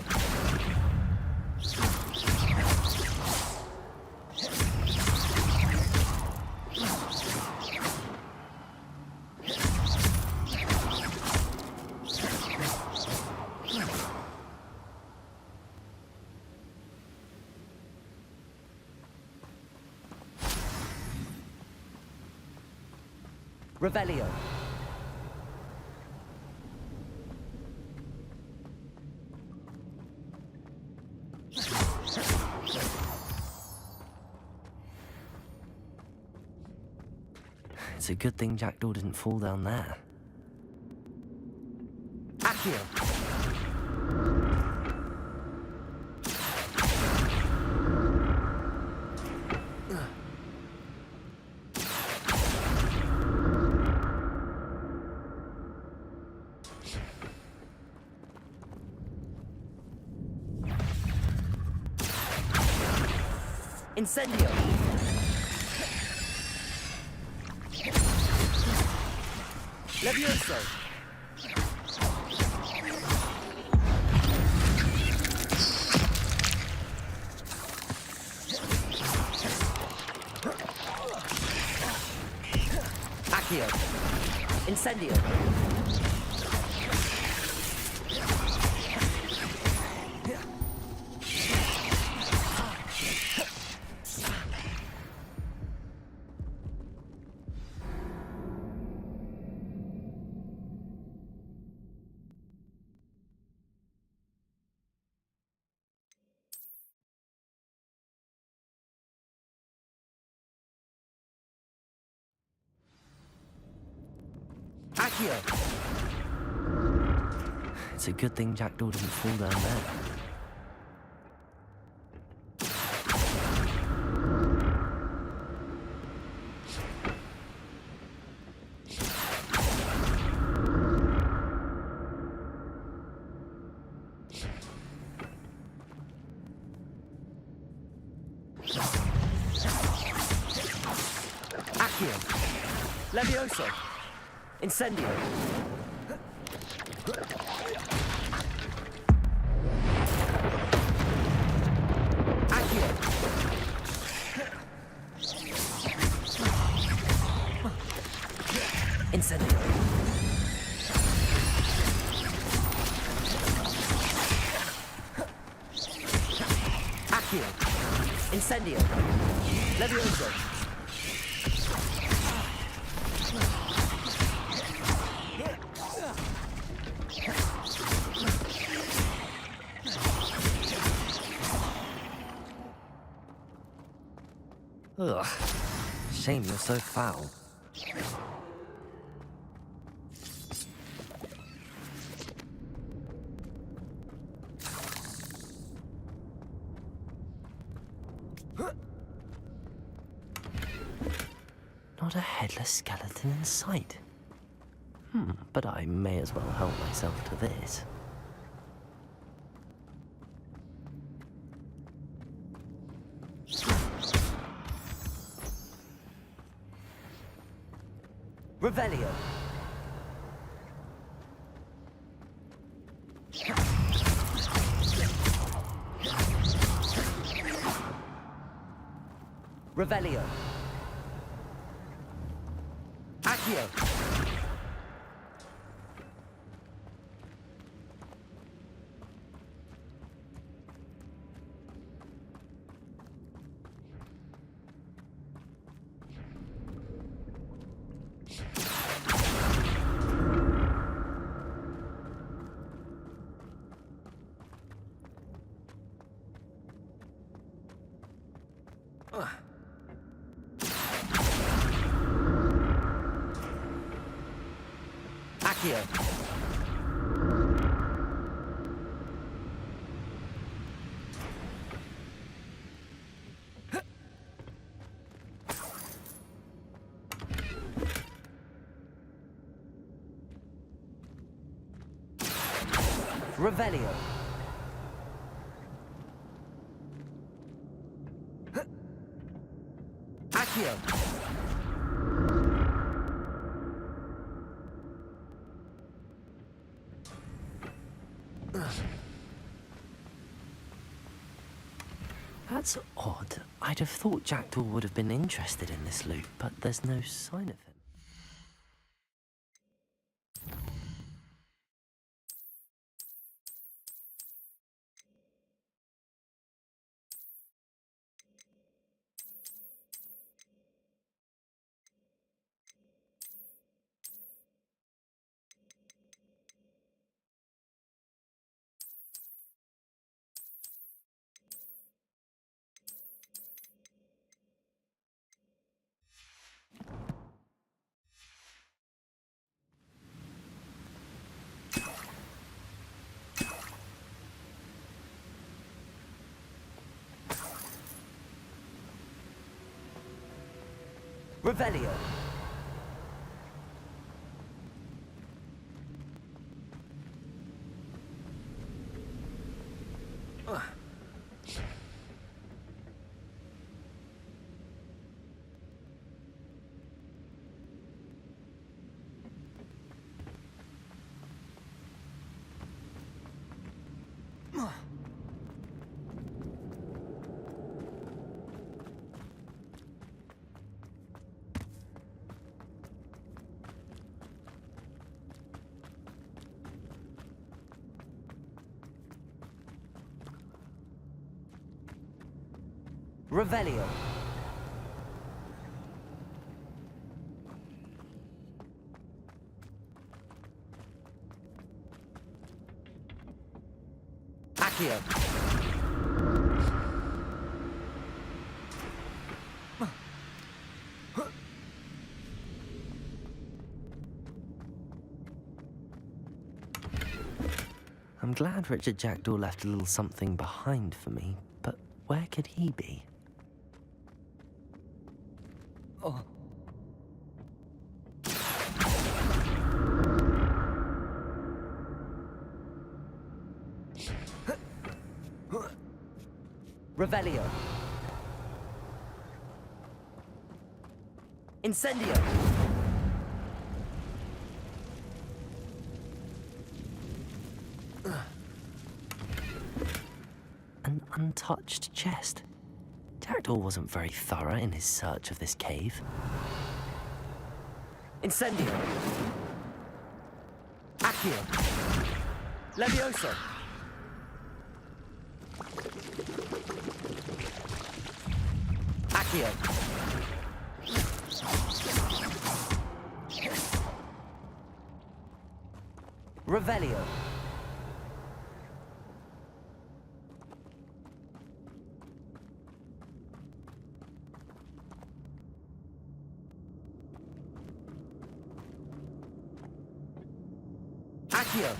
Revelio. It's a good thing Jackdaw didn't fall down there. Accio. Incendio. Levioso. Accio. Incendio. Accio. It's a good thing Jackdaw didn't fall down there. Accio. Levioso. Incendio. Accio. Incendio. Accio. Incendio. Levioso. Ugh. Shame you're so foul. Not a headless skeleton in sight. But I may as well help myself to this. Revelio. Revelio. Accio. Accio. Revelio. Accio. That's odd. I'd have thought Jackdaw would have been interested in this loot, but there's no sign of him. Revelio. Revelio. Accio. I'm glad Richard Jackdaw left a little something behind for me, but where could he be? Oh. Revelio. Incendio. An untouched chest. Jackdaw wasn't very thorough in his search of this cave. Incendio. Accio. Levioso. Accio. Revelio. Accio.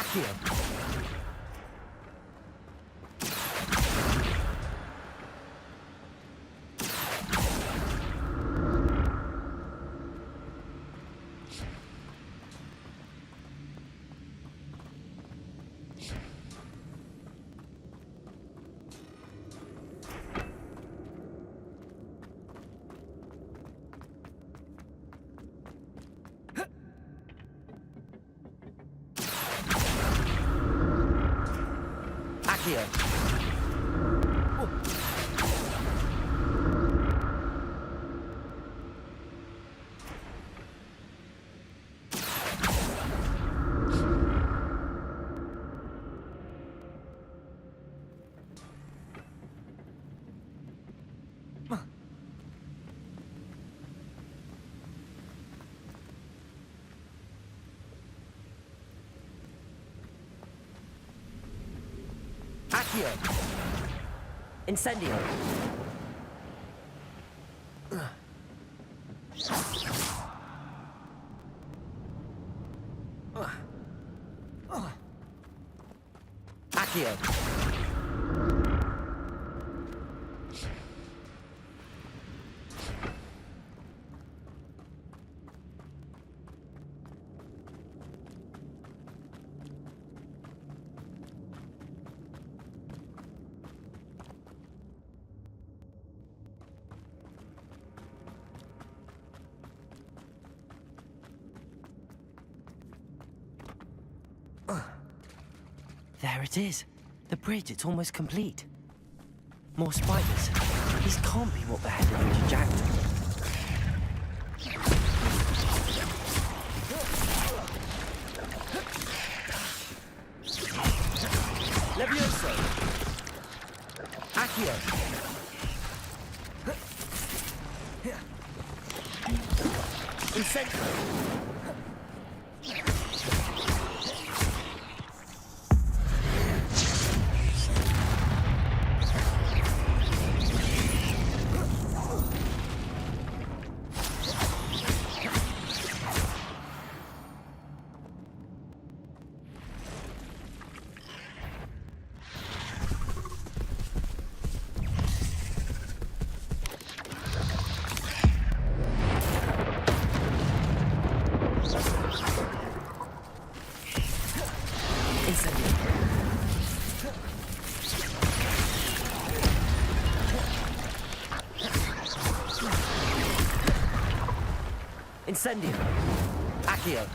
Accio. Accio. Accio. Incendio. Accio. There it is. The bridge, it's almost complete. More spiders. These can't be what the head of Major Jack took. Levioso. Accio. Incendio. Incendio. Accio.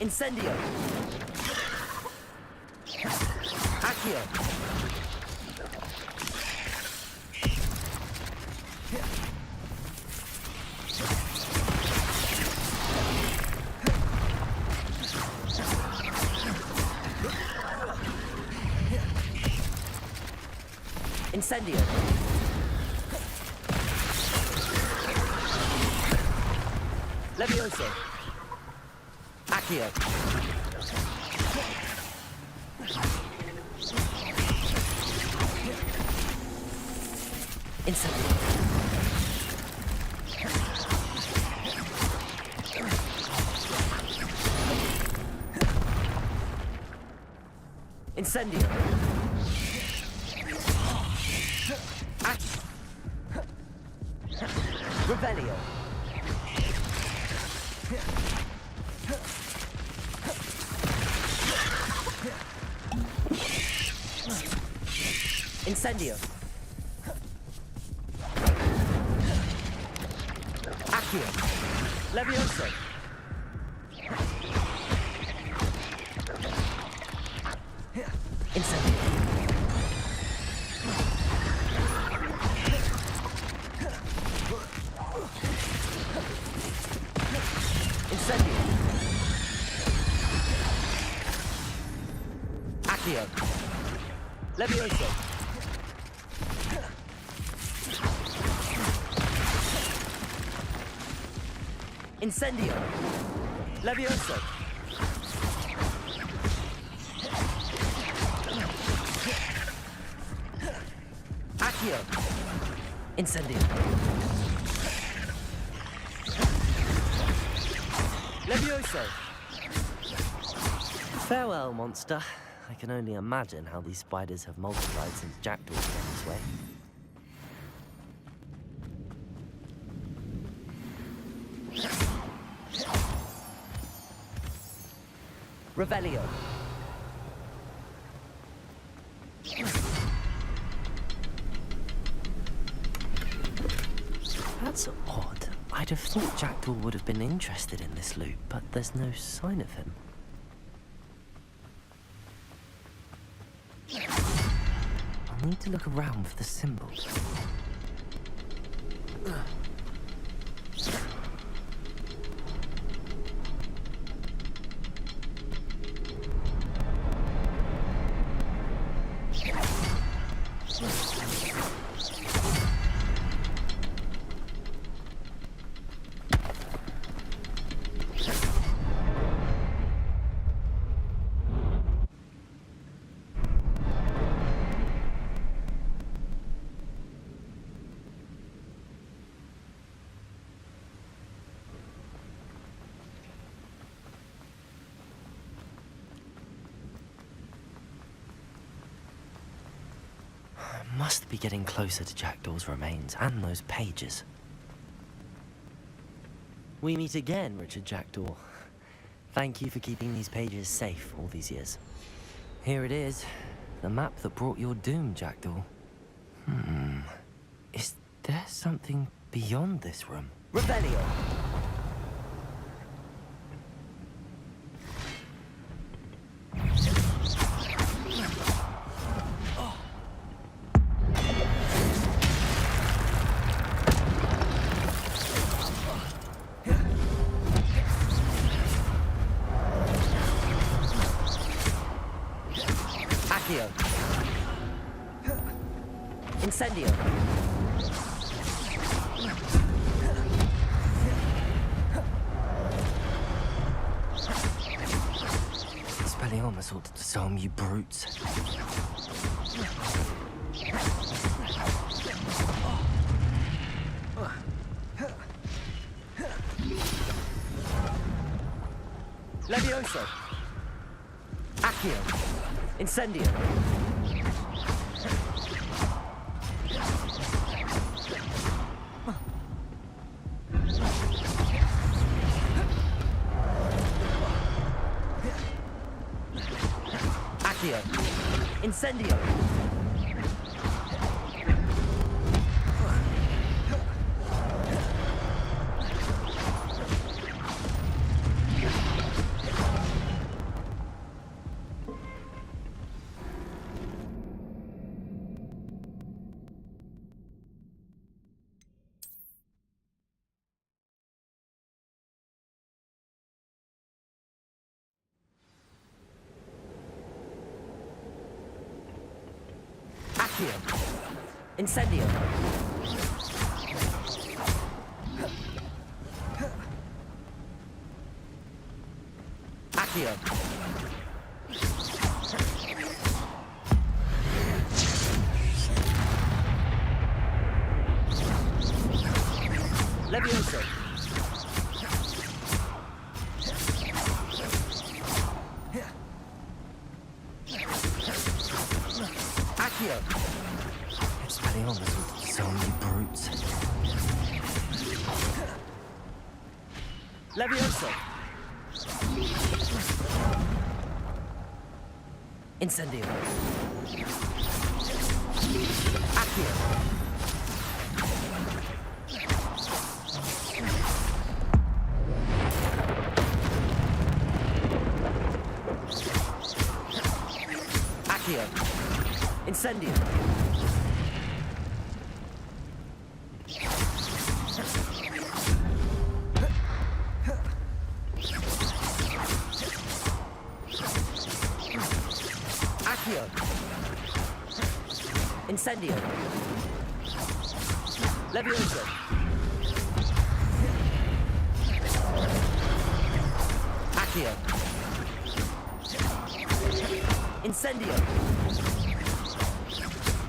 Incendio. Accio. Incendio. Levioso. Accio. Incendio. Incendio. Revelio. Incendio. Accio. Levioso. Incendio. Incendio. Accio. Levioso. Incendio. Levioso. Accio! Incendio! Levioso! Farewell, monster. I can only imagine how these spiders have multiplied since Jackdaw came this way. Revelio. That's odd. I'd have thought Jackdaw would have been interested in this loot, but there's no sign of him. I'll need to look around for the symbol. Must be getting closer to Jackdaw's remains and those pages. We meet again, Richard Jackdaw. Thank you for keeping these pages safe all these years. Here it is, the map that brought your doom, Jackdaw. Is there something beyond this room? Revelio! Incendio. Expelliarmus ought to disarm you brutes. Levioso. Accio. Incendio. Incendio! Incendio! Accio! Levioso! Accio! Expelliarmus with so many brutes. Levioso! Incendio! Accio! Accio! Incendio! Incendio! Levioso! Accio! Incendio!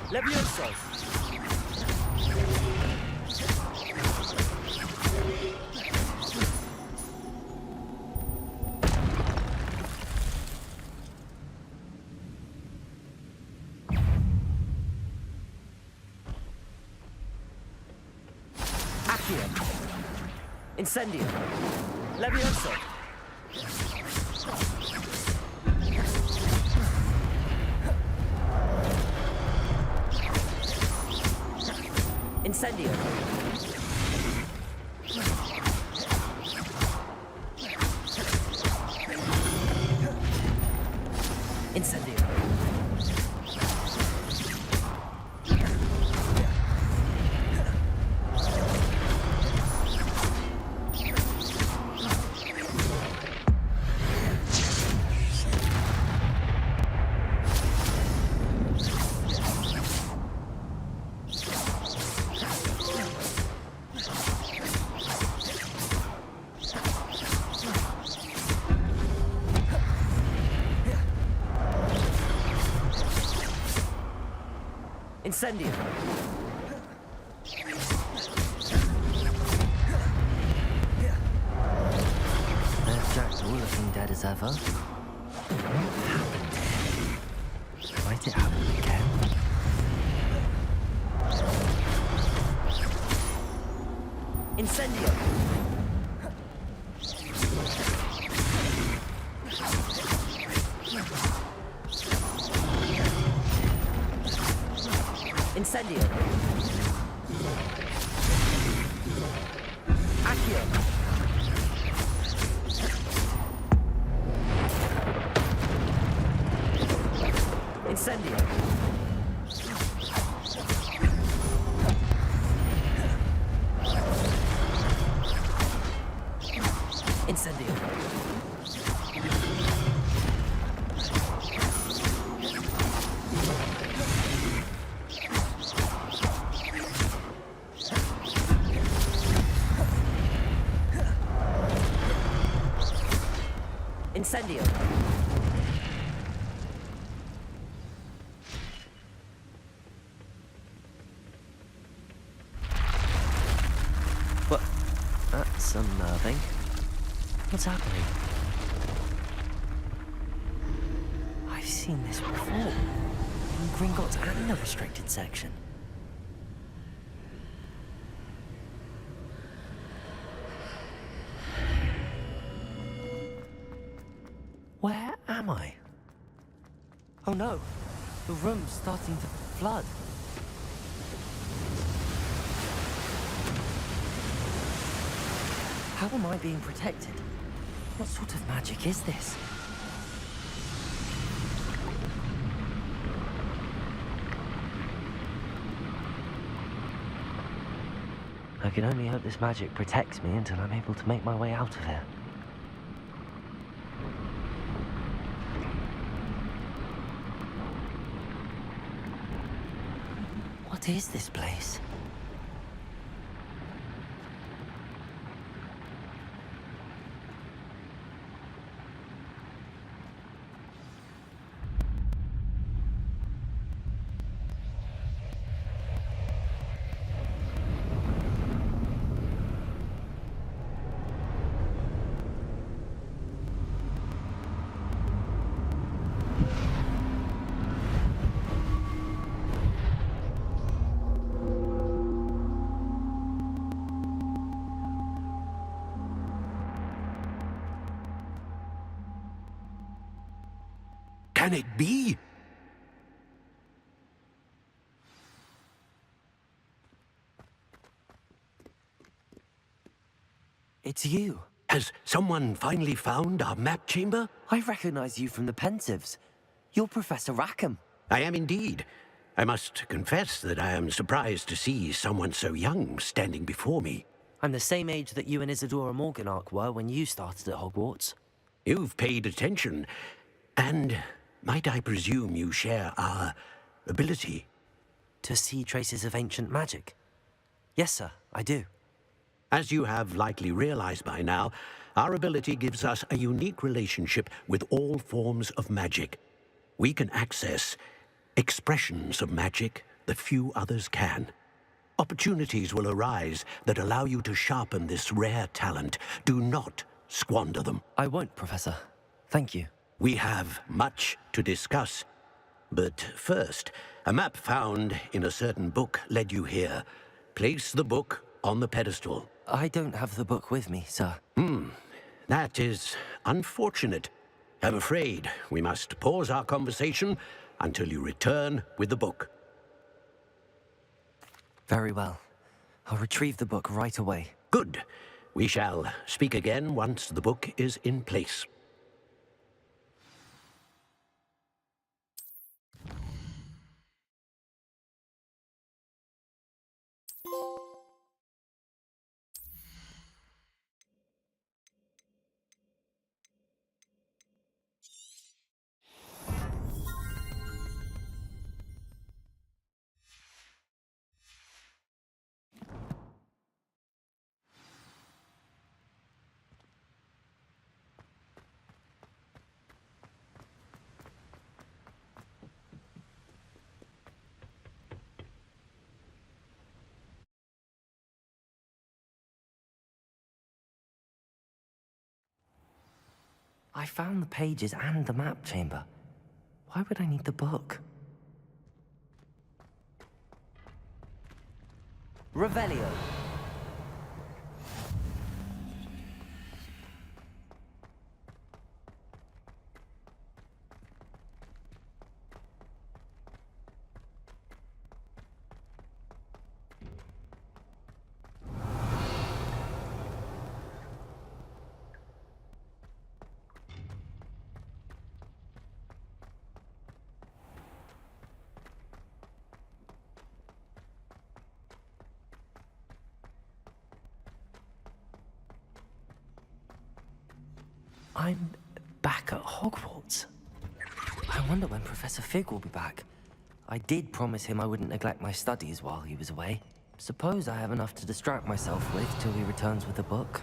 Levioso! Accio. Incendio. Levioso. Incendio. Incendio. Incendio. There's Jackdaw looking dead as ever. What happened here? Might it happen again? Incendio. Incendio. Accio. Incendio. Incendio. Incendio. What? That's unnerving. What's happening? I've seen this before. In Gringotts and the restricted section. Where am I? Oh no, the room's starting to flood. How am I being protected? What sort of magic is this? I can only hope this magic protects me until I'm able to make my way out of here. What is this place? Can it be? It's you. Has someone finally found our map chamber? I recognize you from the Pensives. You're Professor Rackham. I am indeed. I must confess that I am surprised to see someone so young standing before me. I'm the same age that you and Isadora Morganach were when you started at Hogwarts. You've paid attention, and might I presume you share our ability? To see traces of ancient magic? Yes, sir, I do. As you have likely realized by now, our ability gives us a unique relationship with all forms of magic. We can access expressions of magic that few others can. Opportunities will arise that allow you to sharpen this rare talent. Do not squander them. I won't, Professor. Thank you. We have much to discuss. But first, a map found in a certain book led you here. Place the book on the pedestal. I don't have the book with me, sir. That is unfortunate. I'm afraid we must pause our conversation until you return with the book. Very well. I'll retrieve the book right away. Good. We shall speak again once the book is in place. I found the pages and the map chamber. Why would I need the book? Revelio. I'm back at Hogwarts. I wonder when Professor Fig will be back. I did promise him I wouldn't neglect my studies while he was away. Suppose I have enough to distract myself with till he returns with the book.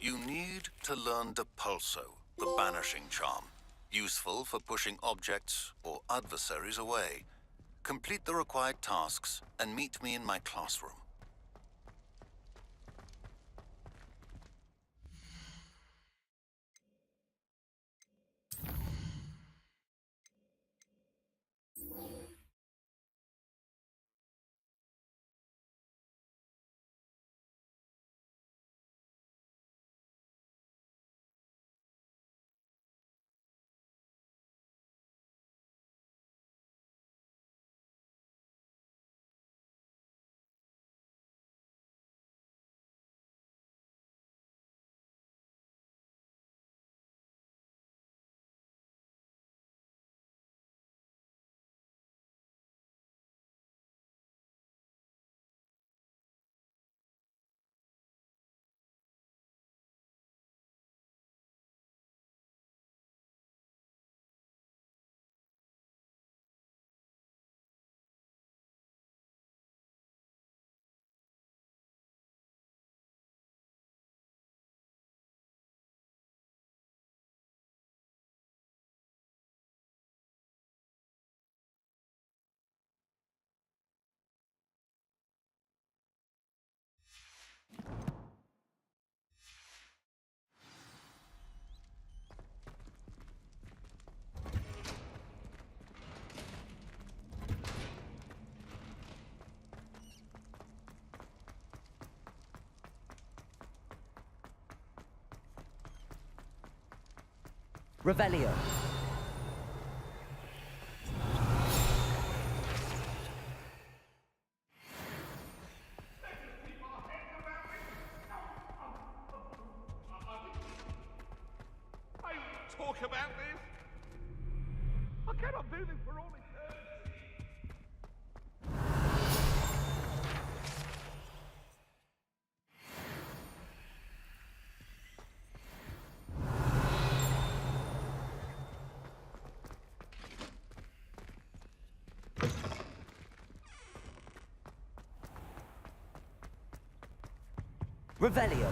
You need to learn Depulso, the banishing charm. Useful for pushing objects or adversaries away. Complete the required tasks and meet me in my classroom. Revelio. Talk about this? I cannot do this for all eternity. Revelio.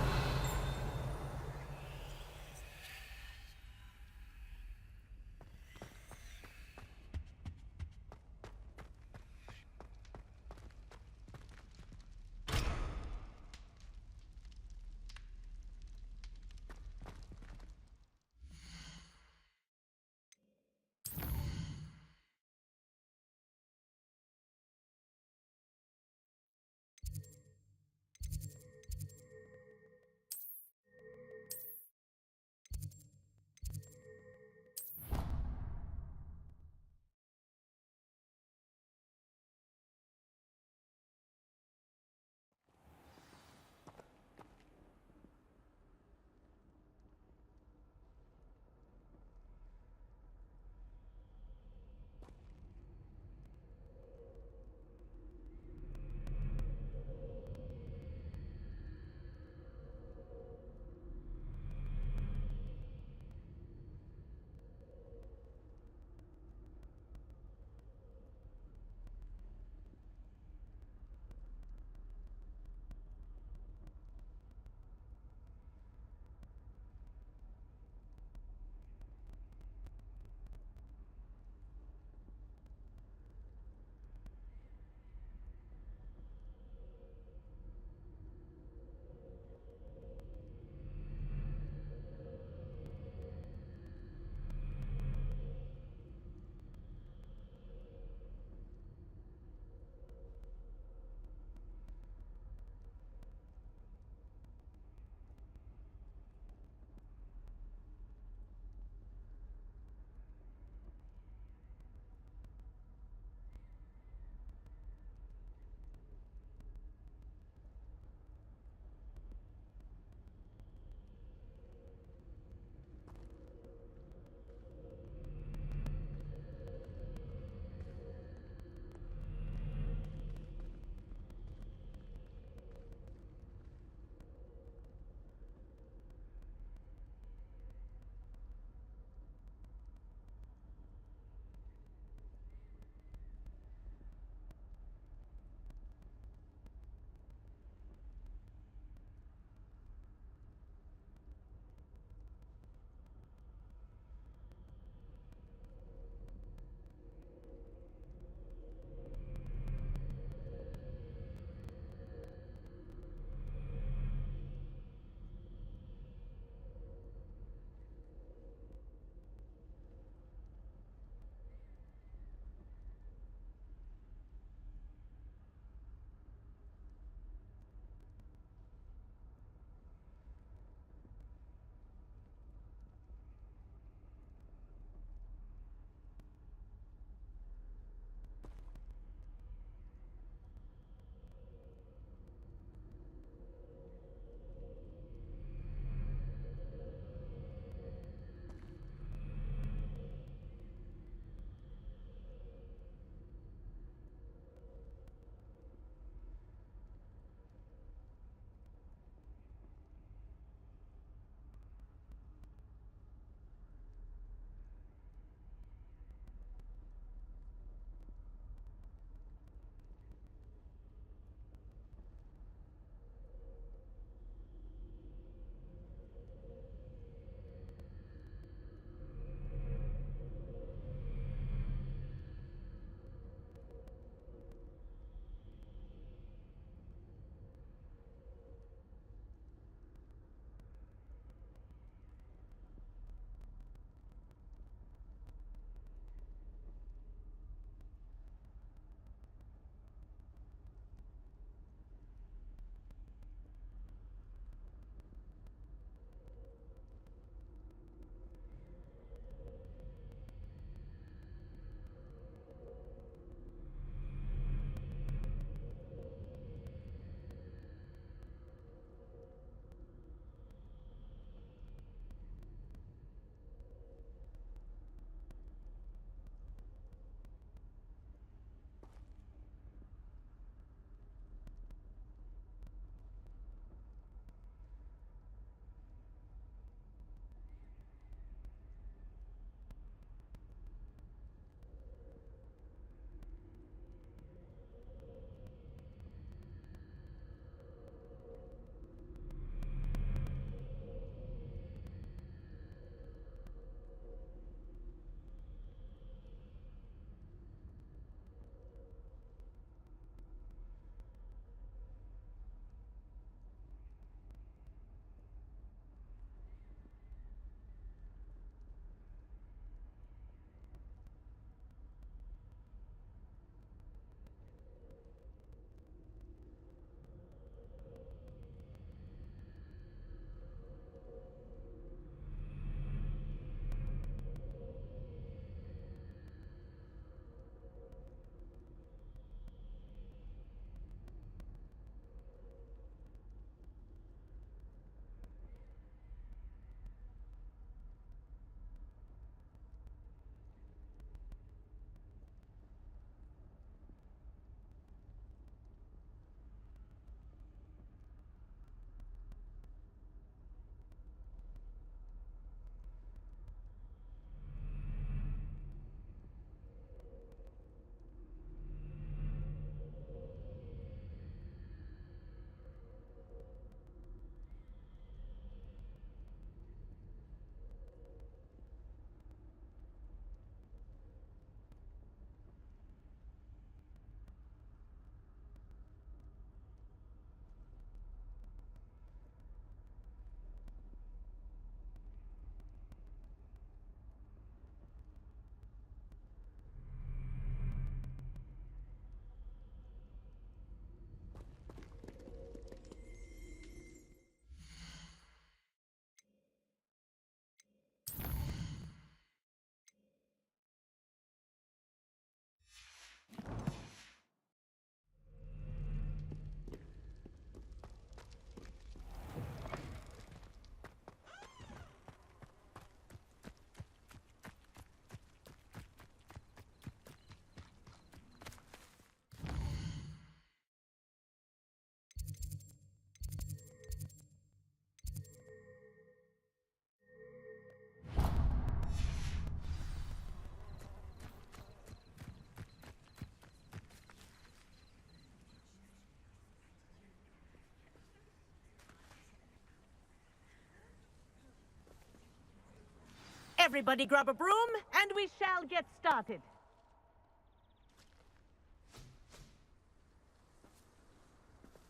Everybody grab a broom, and we shall get started.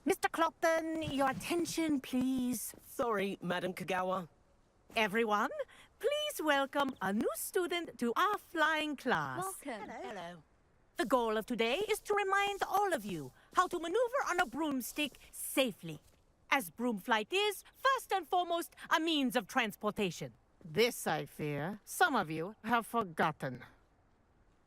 Mr. Clopton, your attention, please. Sorry, Madam Kagawa. Everyone, please welcome a new student to our flying class. Welcome. Hello. The goal of today is to remind all of you how to maneuver on a broomstick safely. As broom flight is, first and foremost, a means of transportation. This, I fear, some of you have forgotten.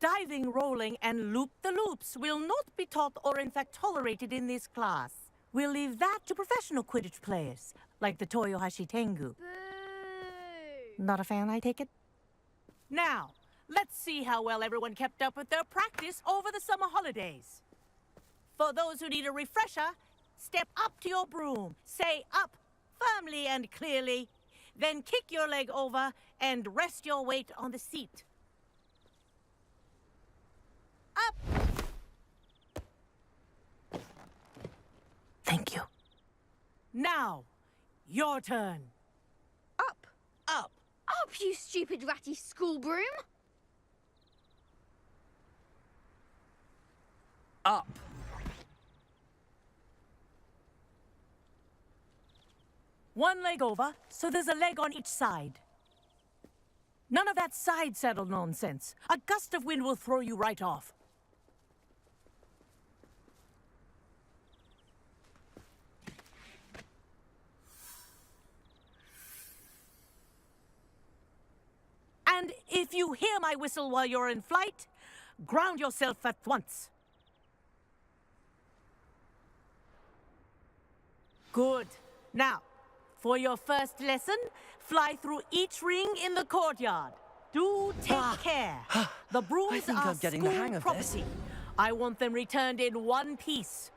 Diving, rolling, and loop-the-loops will not be taught or in fact tolerated in this class. We'll leave that to professional Quidditch players, like the Toyohashi Tengu. Not a fan, I take it? Now, let's see how well everyone kept up with their practice over the summer holidays. For those who need a refresher, step up to your broom, say up firmly and clearly, then kick your leg over and rest your weight on the seat. Up! Thank you. Now, your turn. Up! Up! Up, you stupid ratty school broom! Up! One leg over, so there's a leg on each side. None of that side saddle nonsense. A gust of wind will throw you right off. And if you hear my whistle while you're in flight, ground yourself at once. Good. Now, for your first lesson, fly through each ring in the courtyard. Do take care. The brooms think are I'm getting the school hang of property. this. I want them returned in one piece.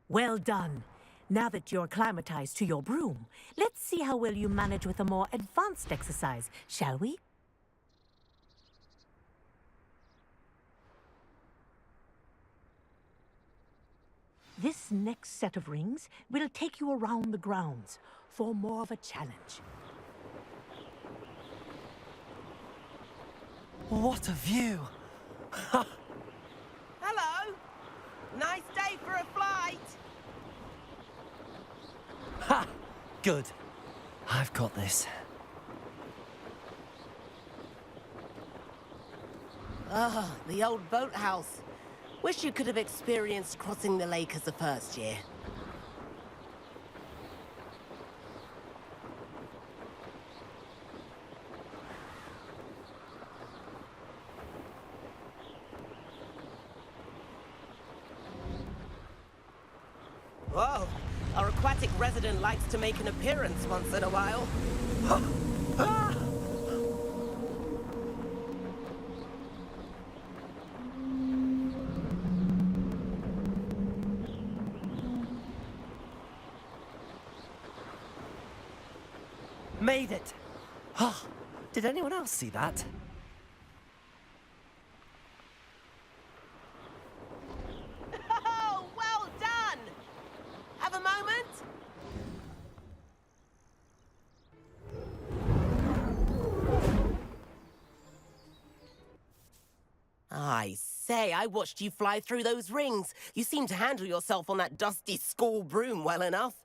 Well done. Now that you're acclimatized to your broom, let's see how well you manage with a more advanced exercise, shall we? This next set of rings will take you around the grounds for more of a challenge. What a view! Hello! Nice day for a flight! Ha! Good. I've got this. Ah, the old boathouse. Wish you could have experienced crossing the lake as a first year. Whoa, our aquatic resident likes to make an appearance once in a while. Made it! Oh, did anyone else see that? Oh, well done! Have a moment? I say, I watched you fly through those rings. You seem to handle yourself on that dusty school broom well enough.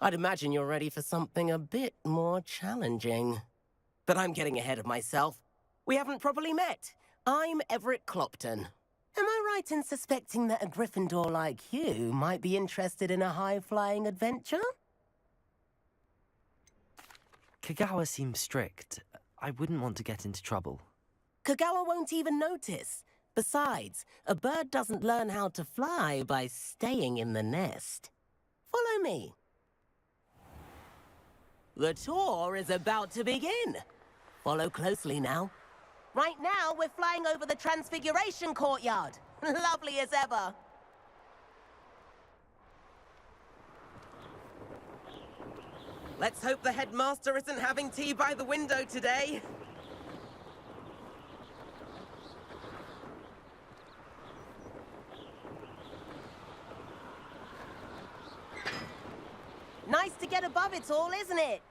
I'd imagine you're ready for something a bit more challenging. But I'm getting ahead of myself. We haven't properly met. I'm Everett Clopton. Am I right in suspecting that a Gryffindor like you might be interested in a high-flying adventure? Kagawa seems strict. I wouldn't want to get into trouble. Kagawa won't even notice. Besides, a bird doesn't learn how to fly by staying in the nest. Follow me. The tour is about to begin. Follow closely now. Right now, we're flying over the Transfiguration Courtyard. Lovely as ever. Let's hope the headmaster isn't having tea by the window today. Nice above it all, isn't it?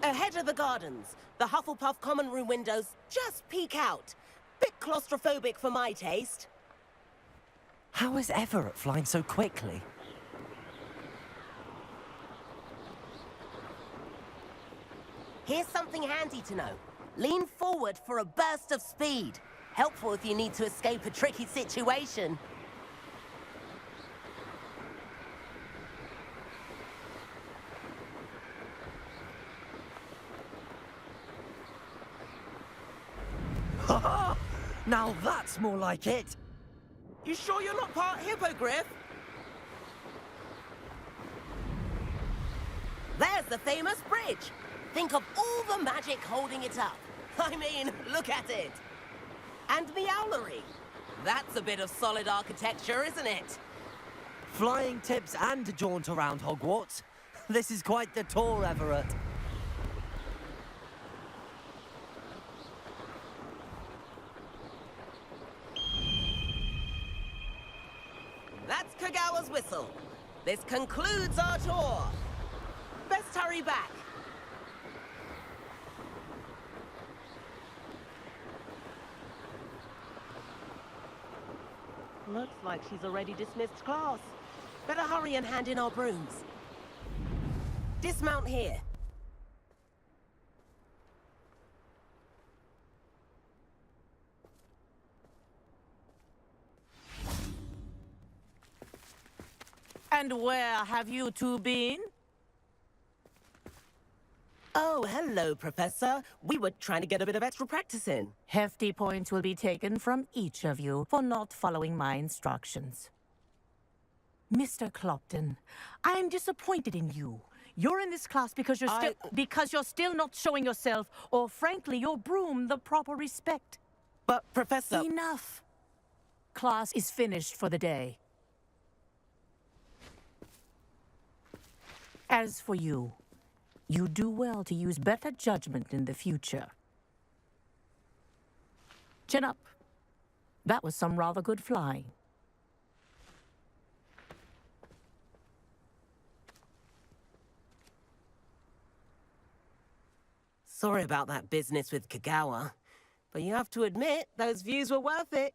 Ahead of the gardens, the Hufflepuff common room windows just peek out. Bit claustrophobic for my taste. How is Everett flying so quickly? Here's something handy to know. Lean forward for a burst of speed. Helpful if you need to escape a tricky situation. Now that's more like it! You sure you're not part hippogriff? There's the famous bridge. Think of all the magic holding it up. I mean, look at it. And the owlery. That's a bit of solid architecture, isn't it? Flying tips and a jaunt around Hogwarts. This is quite the tour, Everett. That's Kagawa's whistle. This concludes our tour. Best hurry back. Looks like she's already dismissed class. Better hurry and hand in our brooms. Dismount here. And where have you two been? Oh, hello, Professor. We were trying to get a bit of extra practice in. Hefty points will be taken from each of you for not following my instructions. Mr. Clopton, I am disappointed in you. You're in this class because you're still not showing yourself, or frankly, your broom the proper respect. But, Professor... Enough. Class is finished for the day. As for you, you do well to use better judgment in the future. Chin up. That was some rather good flying. Sorry about that business with Kagawa, but you have to admit, those views were worth it.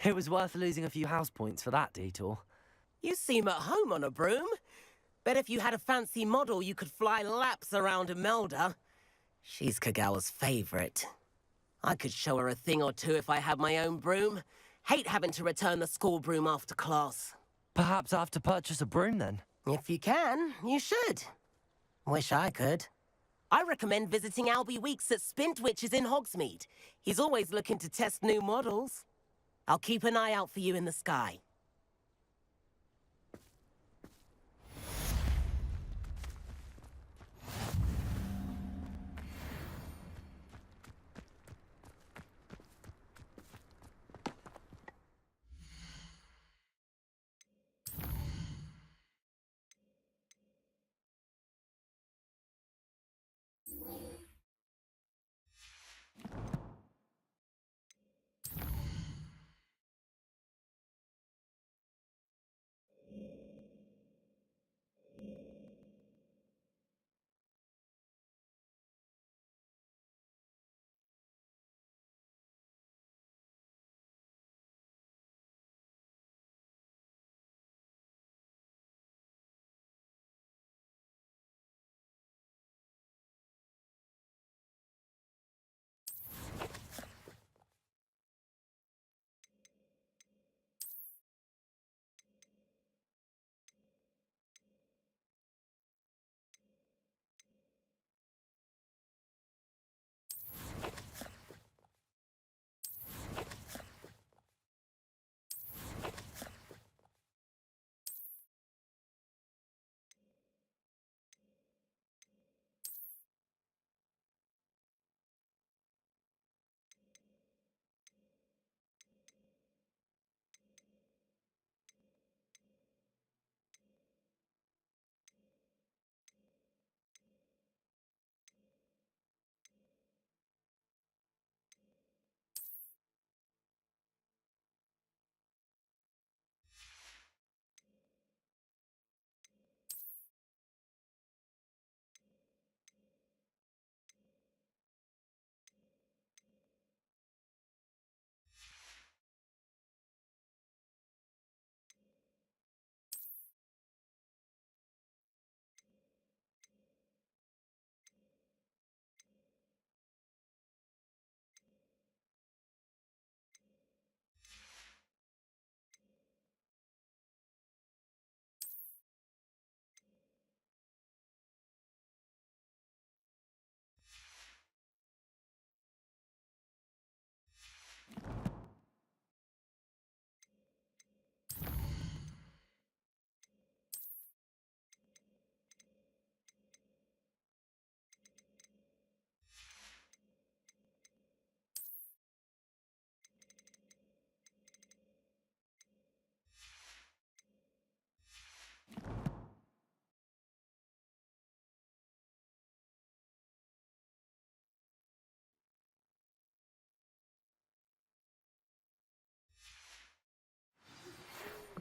It was worth losing a few house points for that detour. You seem at home on a broom. Bet if you had a fancy model, you could fly laps around Imelda. She's Kagawa's favorite. I could show her a thing or two if I had my own broom. Hate having to return the school broom after class. Perhaps I have to purchase a broom then? If you can, you should. Wish I could. I recommend visiting Albie Weeks at Spintwitches in Hogsmeade. He's always looking to test new models. I'll keep an eye out for you in the sky.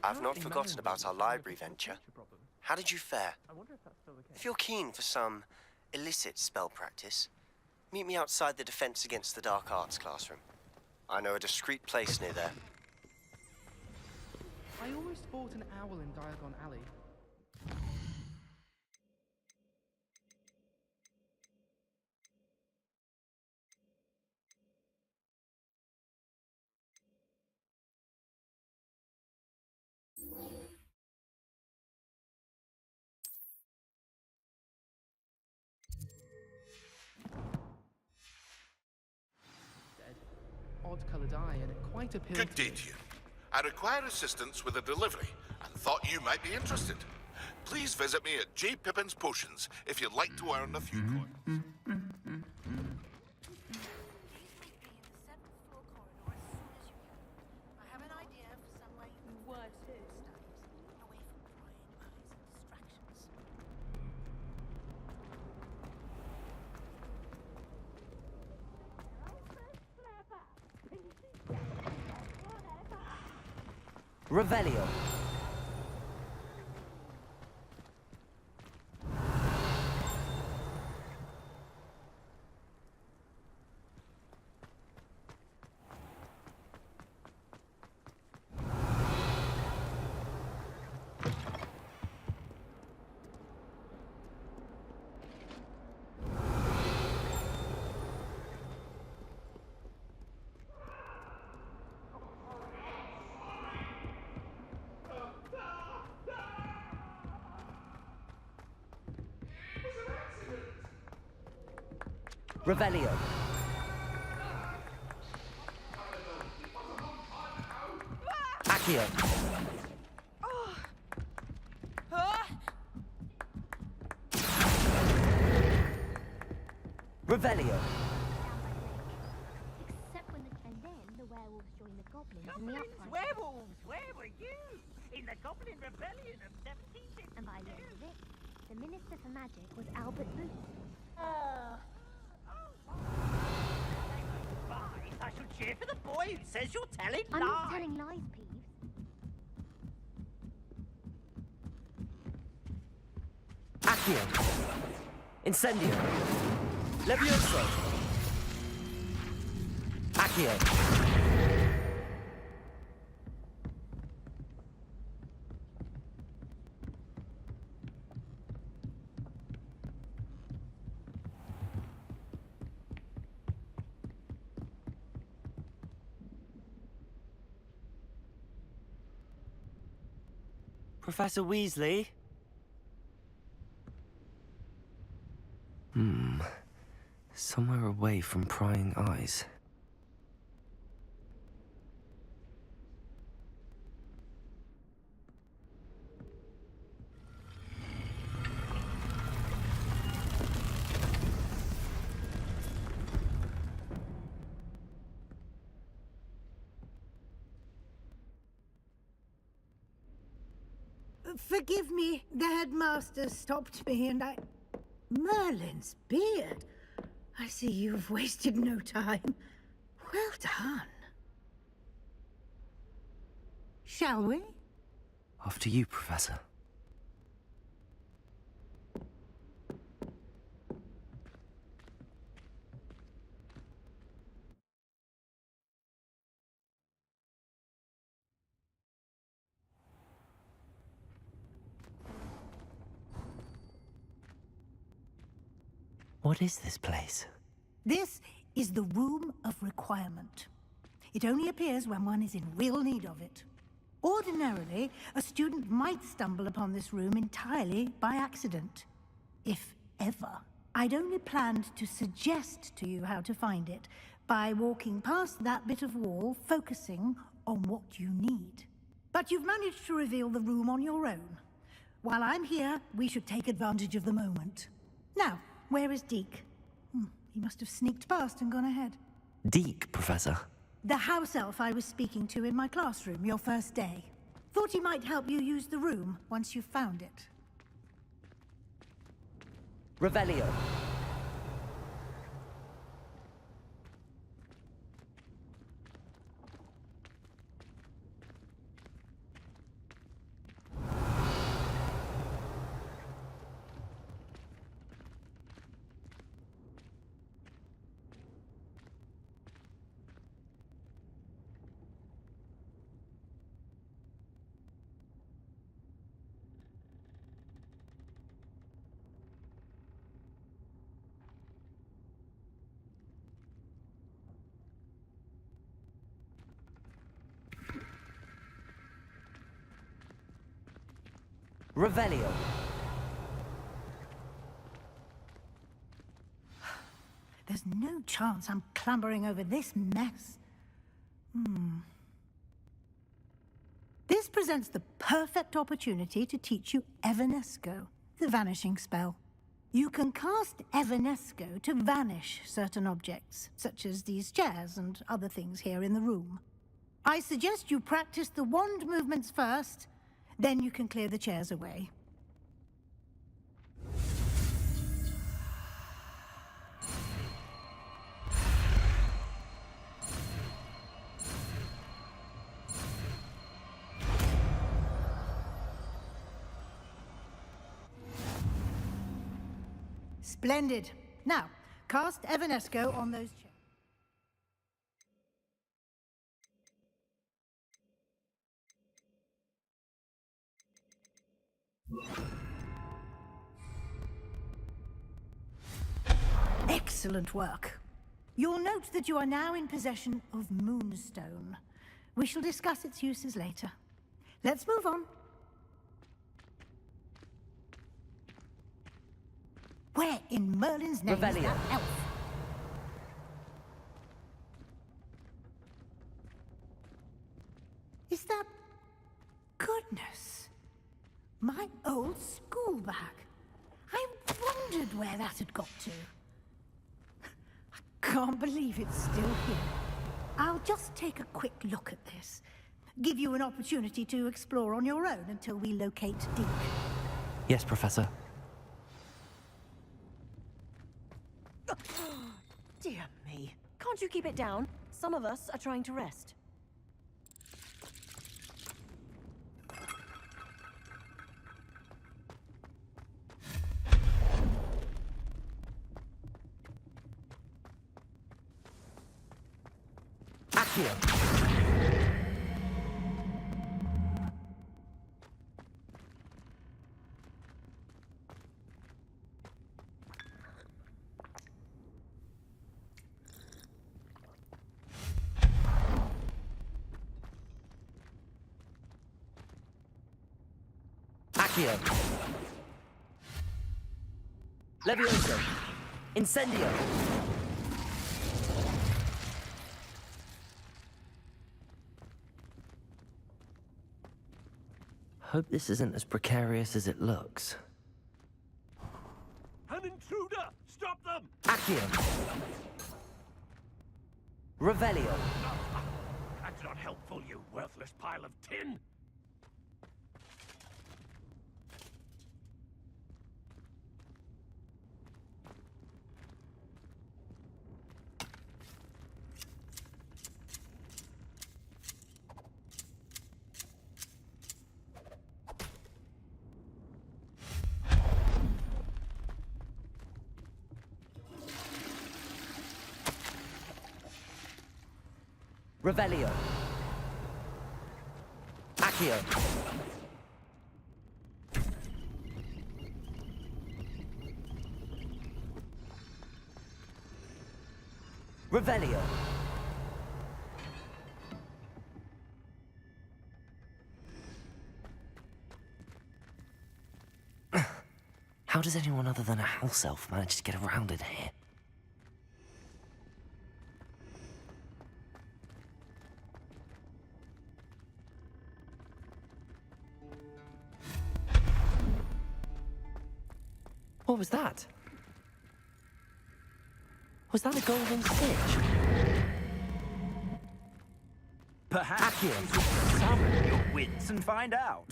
I've not forgotten about our library venture. How did you fare? If you're keen for some illicit spell practice, meet me outside the Defense Against the Dark Arts classroom. I know a discreet place near there. I almost bought an owl in Diagon Alley. Odd-coloured eye, and it quite appealed Good day to you. I require assistance with a delivery and thought you might be interested. Please visit me at J. Pippin's Potions if you'd like to earn a few coins. Revelio. Revelio. Accio. Revelio. Except when and then the werewolves joined the goblins in the Goblins? uprising. Werewolves? Where were you? In the Goblin Rebellion of 1762? And by the end of it, the Minister for Magic was Albert Booth. I should cheer for the boy who says you're telling I'm lies. not telling lies, Peeves. Accio. Incendio. Levioso. Accio. Professor Weasley? Somewhere away from prying eyes. Forgive me, the headmaster stopped me and I... Merlin's beard. I see you've wasted no time. Well done. Shall we? After you, Professor. What is this place? This is the Room of Requirement. It only appears when one is in real need of it. Ordinarily, a student might stumble upon this room entirely by accident. If ever. I'd only planned to suggest to you how to find it by walking past that bit of wall, focusing on what you need. But you've managed to reveal the room on your own. While I'm here, we should take advantage of the moment. Now, where is Deke? He must have sneaked past and gone ahead. Deke, Professor. The house elf I was speaking to in my classroom your first day. Thought he might help you use the room once you've found it. Revelio. Revelio. There's no chance I'm clambering over this mess. This presents the perfect opportunity to teach you Evanesco, the vanishing spell. You can cast Evanesco to vanish certain objects, such as these chairs and other things here in the room. I suggest you practice the wand movements first, then you can clear the chairs away. Splendid. Now, cast Evanesco on those chairs. Excellent work. You'll note that you are now in possession of Moonstone. We shall discuss its uses later. Let's move on. Where in Merlin's name is that elf? Is that... Goodness. My old school bag. I wondered where that had got to. I can't believe it's still here. I'll just take a quick look at this. Give you an opportunity to explore on your own until we locate Deke. Yes, Professor. Dear me. Can't you keep it down? Some of us are trying to rest. Accio. Accio. Levioso. Incendio. Hope this isn't as precarious as it looks. An intruder! Stop them! Accio. Revelio. That's not helpful, you worthless pile of tin! Revelio. Accio. Revelio. How does anyone other than a house elf manage to get around in here? What was that? Was that a golden stitch? Perhaps you should summon your wits and find out.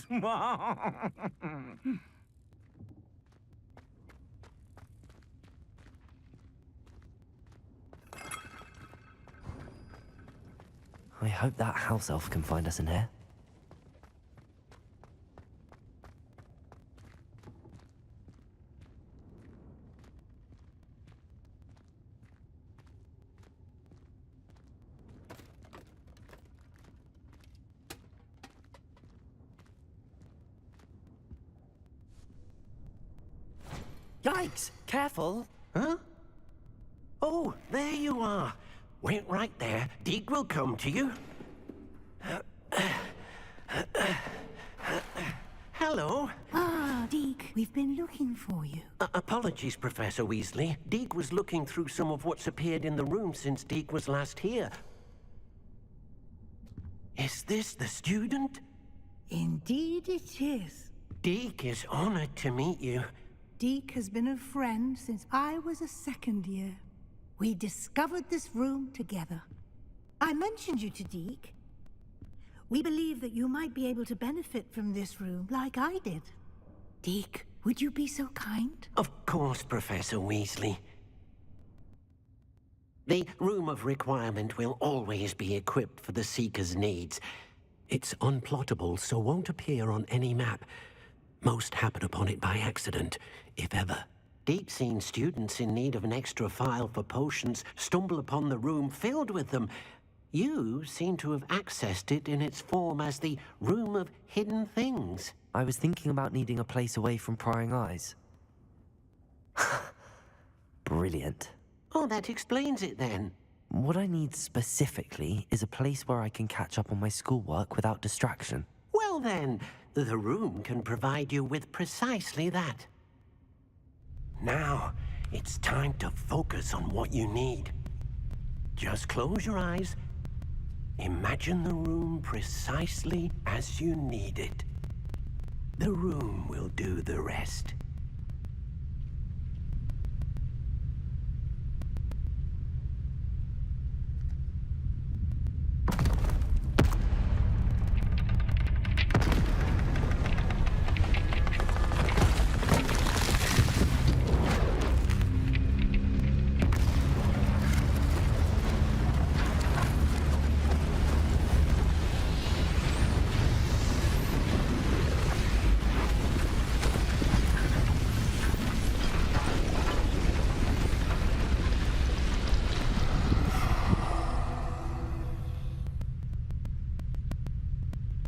I hope that house elf can find us in here. Yikes! Careful! Huh? Oh, there you are. Wait right there. Deke will come to you. Hello. Ah, Deke, we've been looking for you. Apologies, Professor Weasley. Deke was looking through some of what's appeared in the room since Deke was last here. Is this the student? Indeed it is. Deke is honored to meet you. Deke has been a friend since I was a second year. We discovered this room together. I mentioned you to Deke. We believe that you might be able to benefit from this room like I did. Deke, would you be so kind? Of course, Professor Weasley. The Room of Requirement will always be equipped for the Seeker's needs. It's unplottable, so won't appear on any map. Most happen upon it by accident, if ever. Deep-seen students in need of an extra file for potions stumble upon the room filled with them. You seem to have accessed it in its form as the Room of Hidden Things. I was thinking about needing a place away from prying eyes. Brilliant. Oh, that explains it then. What I need specifically is a place where I can catch up on my schoolwork without distraction. Well then, the room can provide you with precisely that. Now, it's time to focus on what you need. Just close your eyes. Imagine the room precisely as you need it. The room will do the rest.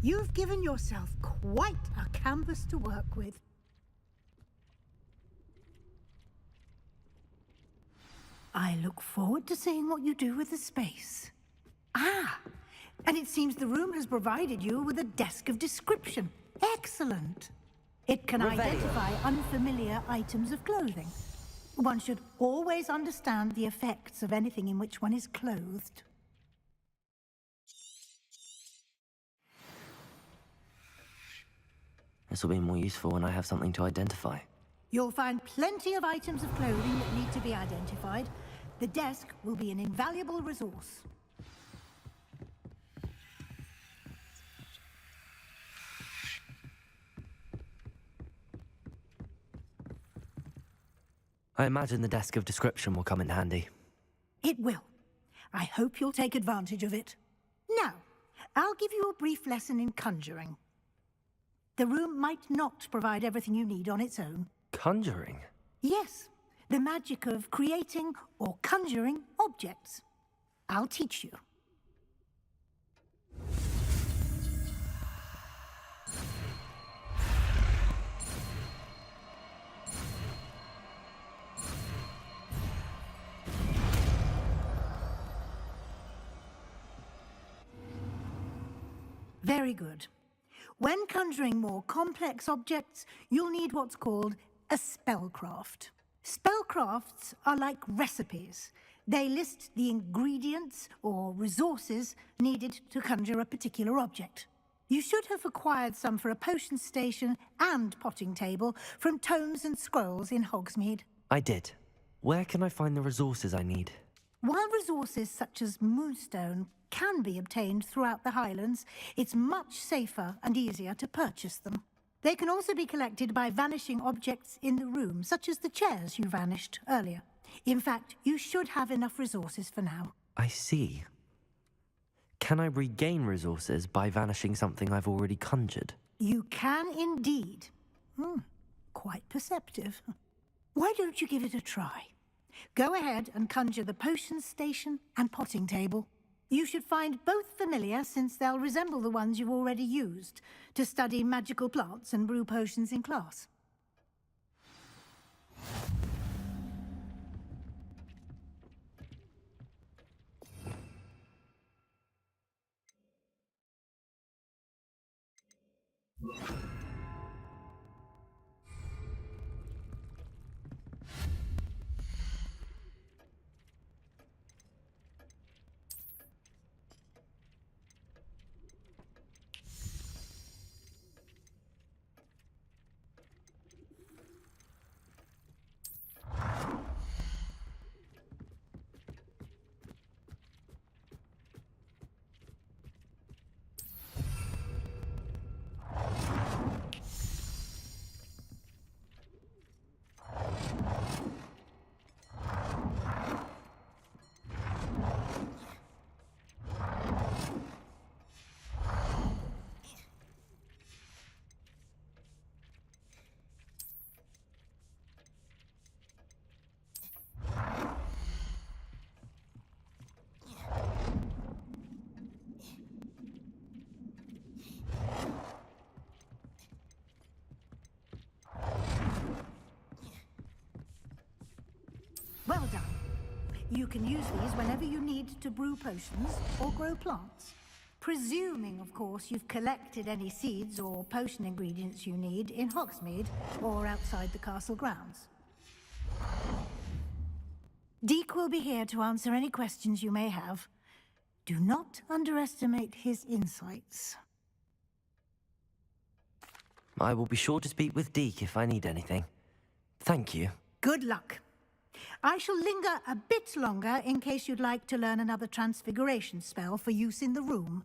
You've given yourself quite a canvas to work with. I look forward to seeing what you do with the space. Ah, and it seems the room has provided you with a desk of description. Excellent. It can identify unfamiliar items of clothing. One should always understand the effects of anything in which one is clothed. This will be more useful when I have something to identify. You'll find plenty of items of clothing that need to be identified. The desk will be an invaluable resource. I imagine the desk of description will come in handy. It will. I hope you'll take advantage of it. Now, I'll give you a brief lesson in conjuring. The room might not provide everything you need on its own. Conjuring? Yes, the magic of creating or conjuring objects. I'll teach you. Very good. When conjuring more complex objects, you'll need what's called a spellcraft. Spellcrafts are like recipes. They list the ingredients or resources needed to conjure a particular object. You should have acquired some for a potion station and potting table from tomes and scrolls in Hogsmeade. I did. Where can I find the resources I need? While resources such as moonstone can be obtained throughout the Highlands, it's much safer and easier to purchase them. They can also be collected by vanishing objects in the room, such as the chairs you vanished earlier. In fact, you should have enough resources for now. I see. Can I regain resources by vanishing something I've already conjured? You can indeed. Quite perceptive. Why don't you give it a try? Go ahead and conjure the potion station and potting table. You should find both familiar, since they'll resemble the ones you've already used to study magical plants and brew potions in class. Well done. You can use these whenever you need to brew potions or grow plants. Presuming, of course, you've collected any seeds or potion ingredients you need in Hogsmeade or outside the castle grounds. Deke will be here to answer any questions you may have. Do not underestimate his insights. I will be sure to speak with Deke if I need anything. Thank you. Good luck. I shall linger a bit longer in case you'd like to learn another transfiguration spell for use in the room.